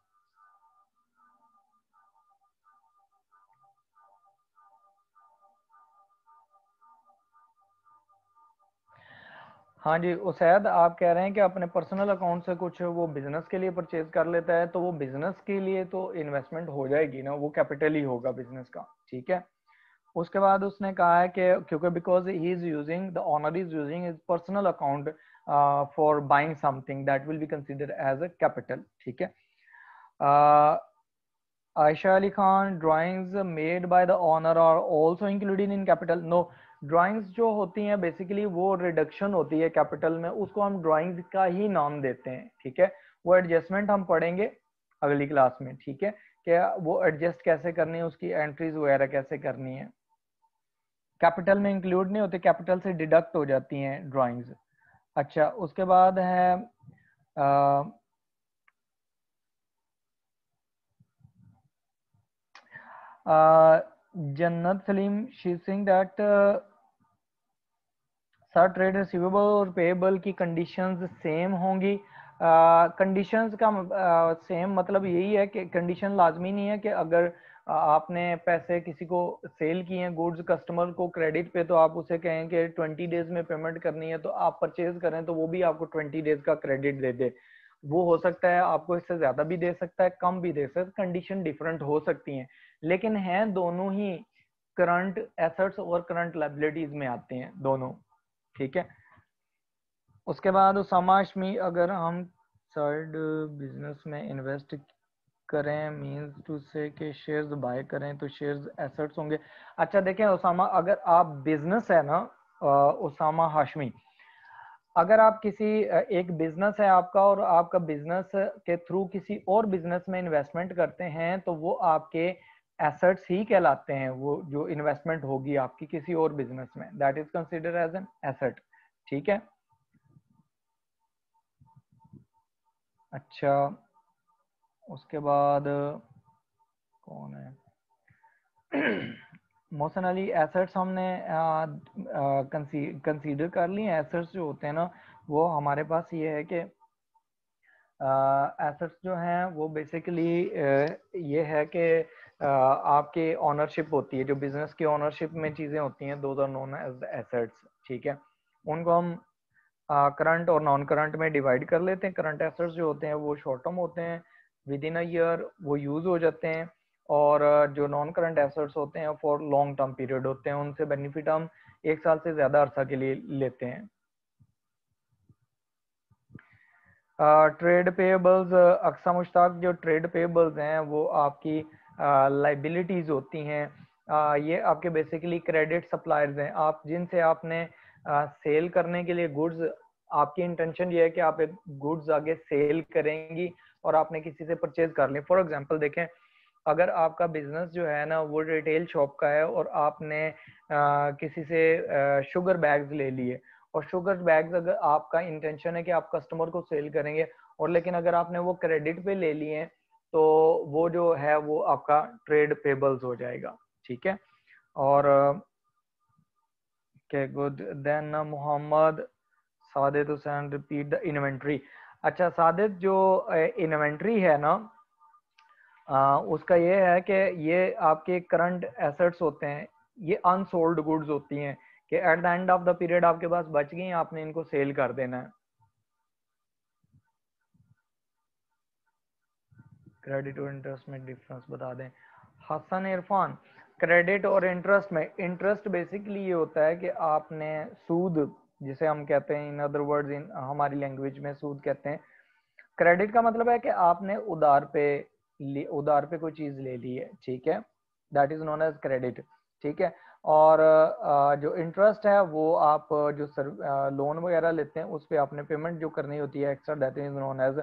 हाँ जी उसैद, आप कह रहे हैं कि अपने पर्सनल अकाउंट से कुछ वो बिजनेस के लिए परचेज कर लेता है, तो वो बिजनेस के लिए तो इन्वेस्टमेंट हो जाएगी ना, वो कैपिटल ही होगा बिजनेस का। ठीक है। उसके बाद उसने कहा है कि क्योंकि because he is using the owner is using his personal account for buying something that will be considered as a capital. ठीक है। Ayesha Ali Khan, drawings made by the owner are also included in capital? No, drawings जो होती हैं basically वो reduction होती है capital में, उसको हम ड्राइंग्स का ही नाम देते हैं। ठीक है। वो एडजस्टमेंट हम पढ़ेंगे अगली क्लास में। ठीक है, कि वो एडजस्ट कैसे करनी है, उसकी एंट्रीज वगैरह कैसे करनी है। कैपिटल में इंक्लूड नहीं होते, कैपिटल से डिडक्ट हो जाती हैं ड्राइंग्स। अच्छा, उसके बाद है जन्नत Salim, she is saying that sir trade receivable और पेएबल की कंडीशंस सेम होंगी। कंडीशंस का सेम मतलब यही है कि कंडीशन लाजमी नहीं है कि अगर आपने पैसे किसी को सेल किए हैं गुड्स कस्टमर को क्रेडिट पे, तो आप उसे कहें कि 20 डेज में पेमेंट करनी है, तो आप परचेज करें तो वो भी आपको 20 डेज का क्रेडिट दे दे। वो हो सकता है आपको इससे ज्यादा भी दे सकता है, कम भी दे सकता है, कंडीशन डिफरेंट हो सकती हैं, लेकिन हैं दोनों ही करंट एसेट्स और करंट लायबिलिटीज में आते हैं दोनों। ठीक है। उसके बाद उसामा हशमी, अगर हम साइड बिजनेस में इन्वेस्ट करें मींस टू से के शेयर्स बाय करें तो शेयर्स एसेट्स होंगे। अच्छा देखें उसामा, अगर आप बिजनेस है ना उसामा हाशमी, अगर आप किसी एक बिजनेस है आपका और आपका बिजनेस के थ्रू किसी और बिजनेस में इन्वेस्टमेंट करते हैं, तो वो आपके एसेट्स ही कहलाते हैं। वो जो इन्वेस्टमेंट होगी आपकी किसी और बिजनेस में, that is considered as an asset. ठीक है। अच्छा, उसके बाद कौन है मोहसन अली, एसेट्स हमने कंसीडर कर लिए। एसेट्स जो होते हैं ना, वो हमारे पास ये है कि एसेट्स जो हैं वो बेसिकली ये है कि आपके ऑनरशिप होती है, जो बिजनेस की ऑनरशिप में चीज़ें होती हैं, those are known as assets. ठीक है। उनको हम करंट और नॉन करंट में डिवाइड कर लेते हैं। करंट एसेट्स जो होते हैं वो शॉर्ट टर्म होते हैं, विद इन अ ईयर वो यूज हो जाते हैं, और जो नॉन करंट एसेट्स होते हैं फॉर लॉन्ग टर्म पीरियड होते हैं, उनसे बेनिफिट हम 1 साल से ज्यादा अरसा के लिए लेते हैं। ट्रेड पेएबल्स, अक्सा मुश्ताक, जो ट्रेड पेएबल्स हैं वो आपकी लाइबिलिटीज होती हैं। ये आपके बेसिकली क्रेडिट सप्लायर्स हैं, आप जिनसे आपने सेल करने के लिए गुड्स, आपकी इंटेंशन ये है कि आप एक गुड्स आगे सेल करेंगी और आपने किसी से परचेज कर ली। फॉर एग्जांपल देखें, अगर आपका बिजनेस जो है ना वो रिटेल शॉप का है और आपने किसी से शुगर बैग्स ले लिए, और शुगर बैग्स अगर आपका इंटेंशन है कि आप कस्टमर को सेल करेंगे, और लेकिन अगर आपने वो क्रेडिट पे ले लिए हैं, तो वो जो है वो आपका ट्रेड पेबल्स हो जाएगा। ठीक है। और के good then Mohammad Sadid Hussain, repeat the inventory. अच्छा सादिद, जो इन्वेंट्री है ना उसका ये है कि ये आपके करंट एसेट्स होते हैं, ये अनसोल्ड गुड्स होती हैं कि eight the end of the period आपके पास बच गई, आपने इनको सेल कर देना है। क्रेडिट और इंटरेस्ट में डिफरेंस बता दें। हसन इरफान, क्रेडिट और इंटरेस्ट में, इंटरेस्ट बेसिकली ये होता है कि आपने सूद, जिसे हम कहते हैं इन अदर वर्ड्स इन हमारी लैंग्वेज में सूद कहते हैं। क्रेडिट का मतलब है कि आपने उधार पे कोई चीज ले ली है। ठीक है, that is known as credit. ठीक है। और जो इंटरेस्ट है वो आप जो लोन वगैरह लेते हैं उस पर आपने पेमेंट जो करनी होती है extra, that is known as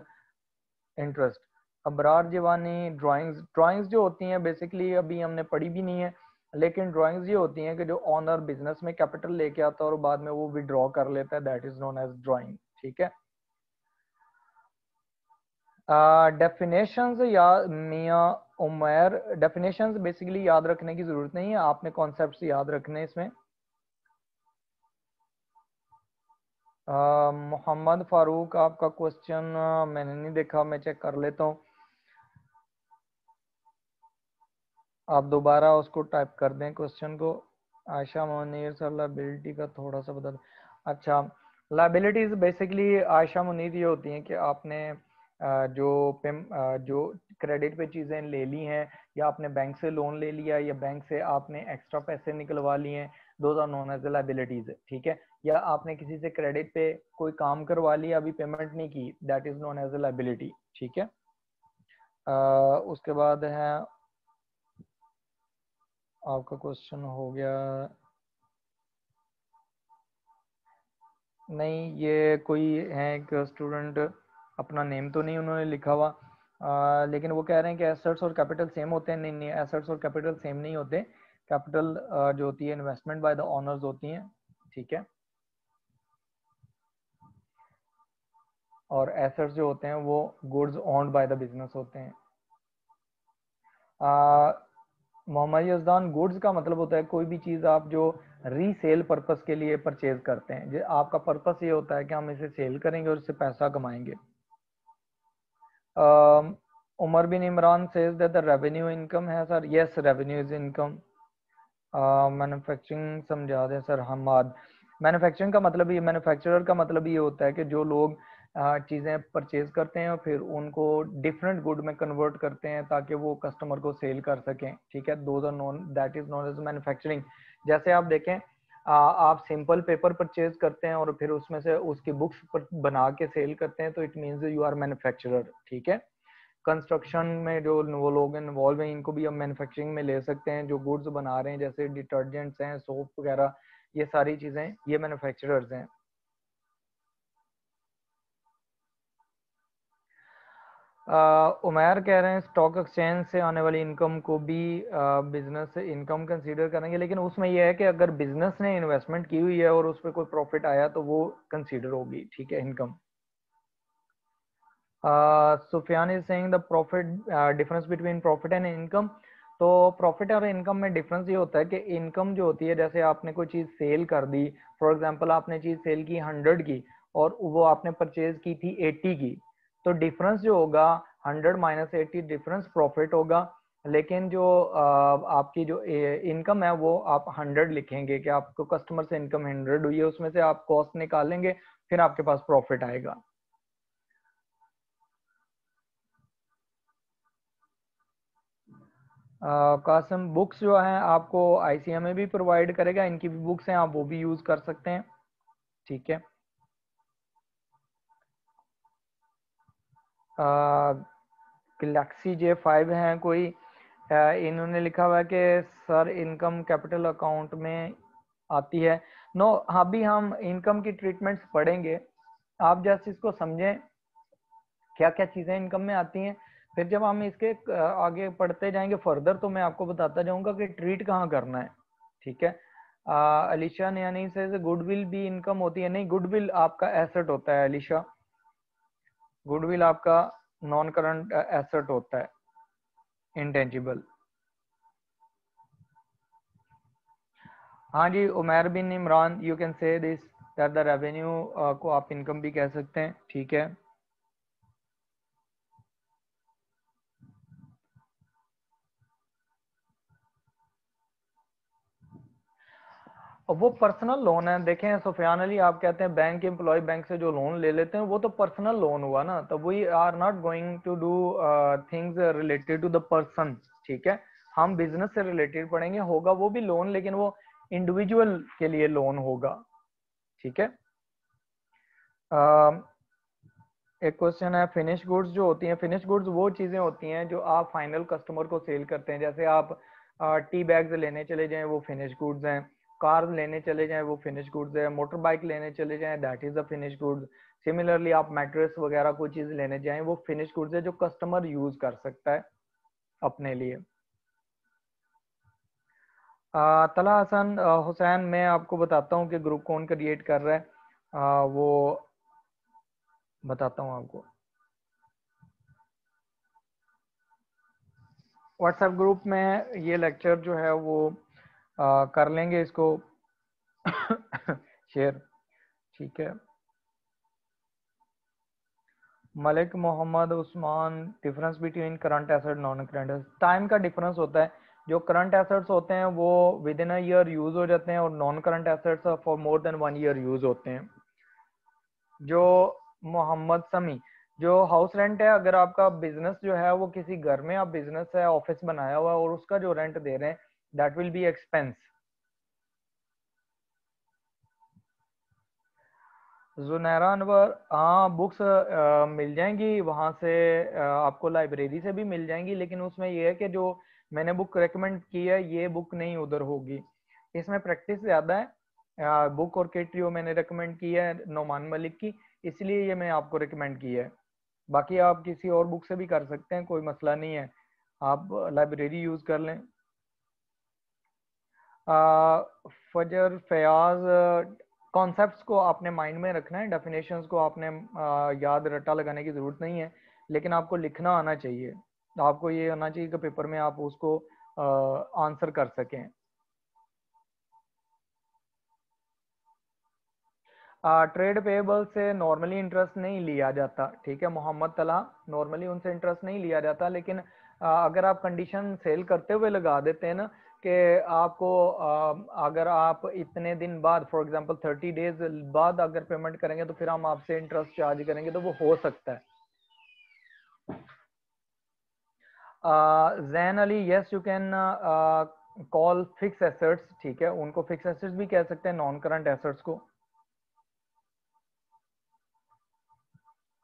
interest. Abrar Jiwani drawings जो होती हैं बेसिकली अभी हमने पढ़ी भी नहीं है, लेकिन ड्राइंग्स ये होती हैं कि जो ऑनर बिजनेस में कैपिटल लेके आता है और बाद में वो विड्रॉ कर लेता है, that is known as drawing. ठीक है। डेफिनेशंस या मियां उमर, डेफिनेशंस बेसिकली याद रखने की जरूरत नहीं है, आपने कॉन्सेप्ट्स याद रखने इसमें। मोहम्मद फारूक आपका क्वेश्चन मैंने नहीं देखा, मैं चेक कर लेता हूँ, आप दोबारा उसको टाइप कर दें क्वेश्चन को। आयशा मुनीर सर लाइबिलिटी का थोड़ा सा बता दें। अच्छा, लाइबिलिटीज बेसिकली आयशा मुनीर ये होती हैं कि आपने जो क्रेडिट पे चीज़ें ले ली हैं, या आपने बैंक से लोन ले लिया, या बैंक से आपने एक्स्ट्रा पैसे निकलवा लिए हैं, those are known as liabilities. ठीक है। या आपने किसी से क्रेडिट पे कोई काम करवा लिया, अभी पेमेंट नहीं की, that is known as liability. ठीक है। उसके बाद है आपका क्वेश्चन हो गया, नहीं ये कोई है एक स्टूडेंट, अपना नेम तो नहीं उन्होंने लिखा हुआ, लेकिन वो कह रहे हैं कि एसेट्स और कैपिटल सेम होते हैं। नहीं नहीं, एसेट्स और कैपिटल सेम नहीं होते। कैपिटल जो होती है इन्वेस्टमेंट बाय द ओनर्स होती हैं। ठीक है। और एसेट्स जो होते हैं वो goods owned by the business होते हैं। मोहम्मद यजदान, गुड्स का मतलब होता है कोई भी चीज़ आप जो रीसेल पर्पस के लिए परचेज करते हैं, आपका पर्पस ये होता है कि हम इसे सेल करेंगे और इससे पैसा कमाएंगे। Umar bin Imran says that the revenue income है sir, yes revenue is income. Manufacturing समझा दें सर हमाद। मैन्युफैक्चरिंग का मतलब ये, मैन्युफैक्चरर का मतलब ये होता है कि जो लोग चीज़ें परचेज करते हैं और फिर उनको डिफरेंट गुड में कन्वर्ट करते हैं ताकि वो कस्टमर को सेल कर सकें। ठीक है। Those are known, that is known as manufacturing. जैसे आप देखें, आप सिंपल पेपर परचेज करते हैं और फिर उसमें से उसकी बुक्स बना के सेल करते हैं, तो it means you are manufacturer. ठीक है। कंस्ट्रक्शन में जो वो लोग इन्वॉल्व हैं, इनको भी हम मैन्युफैक्चरिंग में ले सकते हैं। जो गुड्स बना रहे हैं जैसे डिटर्जेंट्स हैं, सोप वगैरह, ये सारी चीज़ें ये मैन्युफैक्चरर्स हैं। उमैर कह रहे हैं स्टॉक एक्सचेंज से आने वाली इनकम को भी बिजनेस इनकम कंसीडर करेंगे, लेकिन उसमें यह है कि अगर बिजनेस ने इन्वेस्टमेंट की हुई है और उस पर कोई प्रॉफिट आया तो वो कंसीडर होगी। ठीक है, income. Sufiyan is saying the profit, difference between profit and income. तो प्रॉफिट और इनकम में डिफरेंस ये होता है कि इनकम जो होती है, जैसे आपने कोई चीज़ सेल कर दी, फॉर एग्जांपल आपने चीज़ सेल की 100 की और वो आपने परचेज की थी 80 की, तो डिफरेंस जो होगा 100 माइनस 80, डिफरेंस प्रॉफिट होगा। लेकिन जो आपकी जो इनकम है वो आप 100 लिखेंगे कि आपको कस्टमर से इनकम 100 हुई है, उसमें से आप कॉस्ट निकालेंगे, फिर आपके पास प्रॉफिट आएगा। कासम, बुक्स जो हैं आपको आईसीएमए भी प्रोवाइड करेगा, इनकी भी बुक्स हैं, आप वो भी यूज कर सकते हैं। ठीक है। गैलेक्सी J5 हैं कोई, इन्होंने लिखा हुआ है कि सर इनकम कैपिटल अकाउंट में आती है। नो, अभी हम इनकम की ट्रीटमेंट्स पढ़ेंगे, आप जैसे इसको समझें क्या क्या चीज़ें इनकम में आती हैं, फिर जब हम इसके आगे पढ़ते जाएंगे फर्दर तो मैं आपको बताता जाऊंगा कि ट्रीट कहाँ करना है। ठीक है। अलीशा नयानी से गुडविल भी इनकम होती है? नहीं, गुडविल आपका एसेट होता है अलीशा, गुडविल आपका नॉन करंट एसेट होता है, इंटेंजिबल। हाँ जी, Umair bin Imran, you can say this that the revenue को आप इनकम भी कह सकते हैं। ठीक है। वो पर्सनल लोन है। देखें सुफियान अली, आप कहते हैं बैंक एम्प्लॉय बैंक से जो लोन ले लेते हैं वो तो पर्सनल लोन हुआ ना, तो we are not going to do things related to the person. ठीक है। हम बिजनेस से रिलेटेड पढ़ेंगे, होगा वो भी लोन, लेकिन वो इंडिविजुअल के लिए लोन होगा। ठीक है। एक क्वेश्चन है, फिनिश गुड्स जो होती हैं, फिनिश गुड्स वो चीज़ें होती हैं जो आप फाइनल कस्टमर को सेल करते हैं। जैसे आप टी बैग्स लेने चले जाएं, वो फिनिश गुड्स हैं। कार लेने चले जाएं वो फिनिश गुड्स है, मोटर बाइक लेने चले जाएं that is a finish goods. Similarly आप मैट्रेस वगैरह कोई चीज लेने जाएं वो फिनिश गुड्स है जो कस्टमर यूज कर सकता है अपने लिए। तला हसन हुसैन, मैं आपको बताता हूँ कि ग्रुप कौन क्रिएट कर रहा है, वो बताता हूँ आपको। व्हाट्सएप ग्रुप में ये लेक्चर जो है वो कर लेंगे इसको शेयर, ठीक है। Malik Mohammad Usman, difference between current asset non current asset, time का डिफरेंस होता है। जो करंट एसेट्स होते हैं वो within a year use हो जाते हैं और non current assets for more than 1 year use होते हैं। जो मोहम्मद समी, जो हाउस रेंट है, अगर आपका बिजनेस जो है वो किसी घर में आप बिजनेस है ऑफिस बनाया हुआ है और उसका जो रेंट दे रहे हैं that will be expense. Junaira Anwar, हाँ बुक्स मिल जाएंगी वहाँ से, आपको लाइब्रेरी से भी मिल जाएंगी, लेकिन उसमें ये है कि जो मैंने बुक रेकमेंड की है ये बुक नहीं उधर होगी, इसमें प्रैक्टिस ज़्यादा है। बुक और केट्रियो मैंने रेकमेंड की है नोमान मलिक की, इसलिए ये मैं आपको रेकमेंड की है। बाकी आप किसी और बुक से भी कर सकते हैं, कोई मसला नहीं है, आप लाइब्रेरी यूज़ कर लें। फजर फयाज, कॉन्सेप्ट्स को आपने माइंड में रखना है, डेफिनेशंस को आपने याद रट्टा लगाने की ज़रूरत नहीं है, लेकिन आपको लिखना आना चाहिए। आपको ये आना चाहिए कि पेपर में आप उसको आंसर कर सकें। ट्रेड पेबल से नॉर्मली इंटरेस्ट नहीं लिया जाता, ठीक है मोहम्मद तला, नॉर्मली उनसे इंटरेस्ट नहीं लिया जाता, लेकिन अगर आप कंडीशन सेल करते हुए लगा देते हैं ना कि आपको अगर आप इतने दिन बाद फॉर एग्जांपल 30 डेज बाद अगर पेमेंट करेंगे तो फिर हम आपसे इंटरेस्ट चार्ज करेंगे, तो वो हो सकता है। Jain Ali, yes you can call fix assets, ठीक है, उनको फिक्स एसेट्स भी कह सकते हैं नॉन करंट एसेट्स को।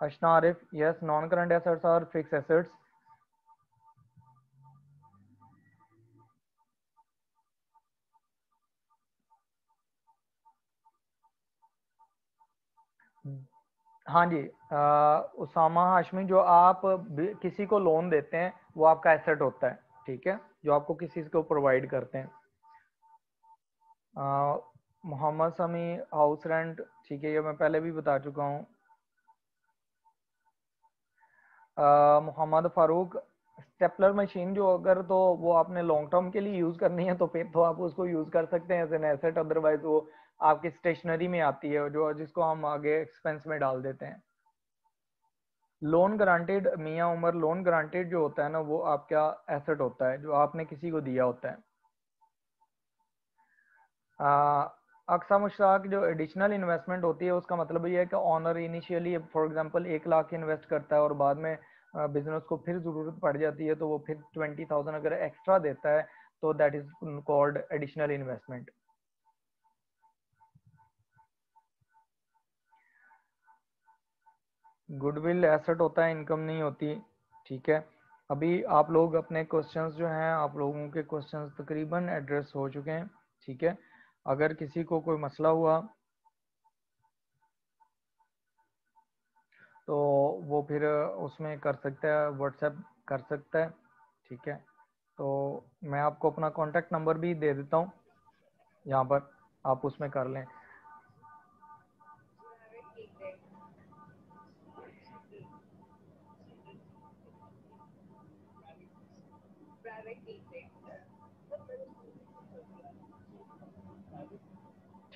Ashna Arif, yes non current assets और फिक्स एसेट्स। हाँ जी, उसामा हाशमी, जो आप किसी को लोन देते हैं वो आपका एसेट होता है, ठीक है, जो आपको किसी को प्रोवाइड करते हैं। मोहम्मद समी, हाउस रेंट, ठीक है, ये मैं पहले भी बता चुका हूँ। मोहम्मद फारूक, स्टेपलर मशीन जो अगर तो वो आपने लॉन्ग टर्म के लिए यूज़ करनी है तो फिर तो आप उसको यूज़ कर सकते हैं एज एन एसेट, अदरवाइज वो आपकी स्टेशनरी में आती है जो जिसको हम आगे एक्सपेंस में डाल देते हैं। लोन ग्रांटेड, मियाँ उमर, लोन ग्रांटेड जो होता है ना वो आपका एसेट होता है जो आपने किसी को दिया होता है। अक्सा मुश्ताक, जो एडिशनल इन्वेस्टमेंट होती है उसका मतलब ये है कि owner initially for example 1 lakh invest करता है और बाद में बिजनेस को फिर ज़रूरत पड़ जाती है तो वो फिर 20,000 अगर एक्स्ट्रा देता है तो that is called additional investment. Goodwill asset होता है, इनकम नहीं होती, ठीक है। अभी आप लोग अपने क्वेश्चंस जो हैं, आप लोगों के क्वेश्चंस तकरीबन एड्रेस हो चुके हैं, ठीक है। अगर किसी को कोई मसला हुआ तो वो फिर उसमें कर सकता है, व्हाट्सएप कर सकता है, ठीक है। तो मैं आपको अपना कॉन्टैक्ट नंबर भी दे देता हूँ यहाँ पर, आप उसमें कर लें।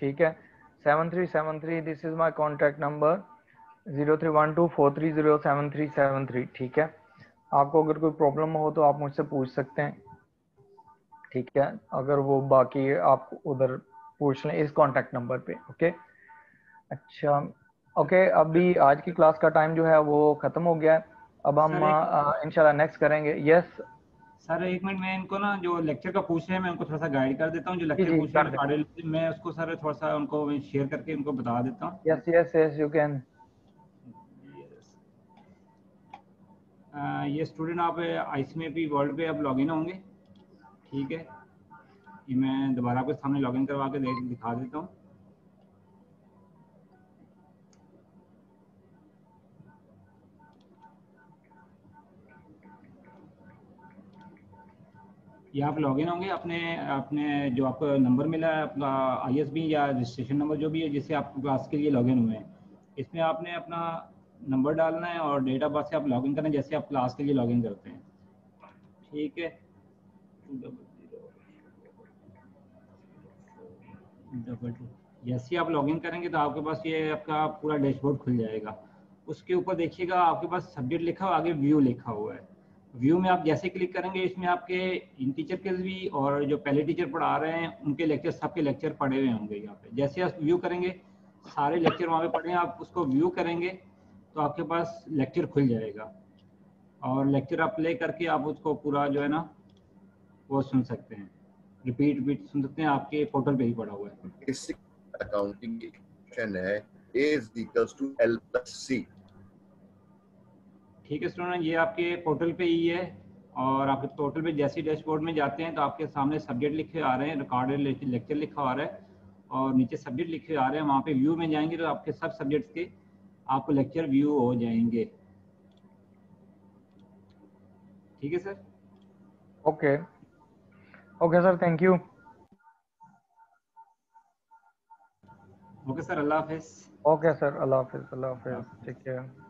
ठीक है, 7373, this is my contact number 0312430737 ठीक है। आपको अगर कोई प्रॉब्लम हो तो आप मुझसे पूछ सकते हैं, ठीक है। अगर वो बाकी आप उधर पूछ लें इस कॉन्टैक्ट नंबर पे, ओके। अच्छा, ओके, अभी आज की क्लास का टाइम जो है वो ख़त्म हो गया है, अब हम
सर एक
इंशाल्लाह नेक्स्ट करेंगे। यस
सर 1 मिनट, मैं इनको ना जो लेक्चर का पूछ रहे हैं मैं उनको थोड़ा सा गाइड कर देता हूँ, जो
जी
लेक्चर
जी
पूछ रहे
कर
हैं
दे,
पढ़े मैं उसको सर थोड़ा सा उनको शेयर करके उनको बता देता हूँ।
Yes yes yes you can.
ये स्टूडेंट आप आईसीएमपी वर्ल्ड पे अब लॉगिन होंगे, ठीक है। ये मैं दोबारा आपके सामने लॉगिन करवा के दिखा देता हूँ। ये आप लॉगिन होंगे अपने अपने जो आपको नंबर मिला है आपका ISB या रजिस्ट्रेशन नंबर जो भी है जिससे आप क्लास के लिए लॉगिन हुए हैं, इसमें आपने अपना नंबर डालना है और डेट ऑफ बर्थ से आप लॉगिन करना है जैसे आप क्लास के लिए लॉगिन करते हैं। ठीक है, 200 जैसे आप लॉगिन करेंगे तो आपके पास ये आपका पूरा डैशबोर्ड खुल जाएगा। उसके ऊपर देखिएगा आपके पास सब्जेक्ट लिखा हुआ, आगे व्यू लिखा हुआ है। व्यू में आप जैसे क्लिक करेंगे इसमें आपके इन टीचर के भी और जो पहले टीचर पढ़ा रहे हैं उनके लेक्चर, सबके लेक्चर पढ़े हुए होंगे यहाँ पे। जैसे आप व्यू करेंगे सारे लेक्चर वहाँ पे पढ़े हैं, आप उसको व्यू करेंगे तो आपके पास लेक्चर खुल जाएगा और लेक्चर आप प्ले करके आप उसको पूरा जो है ना वो सुन सकते हैं, रिपीट सुन सकते हैं, आपके पोर्टल पे ही पड़ा हुआ है।
बेसिक अकाउंटिंग इक्वेशन है A is equals to L plus C।
ठीक है स्टूडेंट, ये आपके पोर्टल पे ही है और आपके पोर्टल पे जैसे डैशबोर्ड में जाते हैं तो आपके सामने सब्जेक्ट लिखे आ रहे हैं, रिकॉर्डेड लेक्चर लिखा आ रहा है और नीचे सब्जेक्ट लिखे आ रहे हैं। वहाँ पे व्यू में जाएंगे तो आपके सब सब्जेक्ट्स के आपको लेक्चर व्यू हो जाएंगे। ठीक है sir.
Okay okay sir, thank you.
Okay sir, अल्लाह हाफिज।
ओके सर, अल्लाह हाफिज, टेक केयर।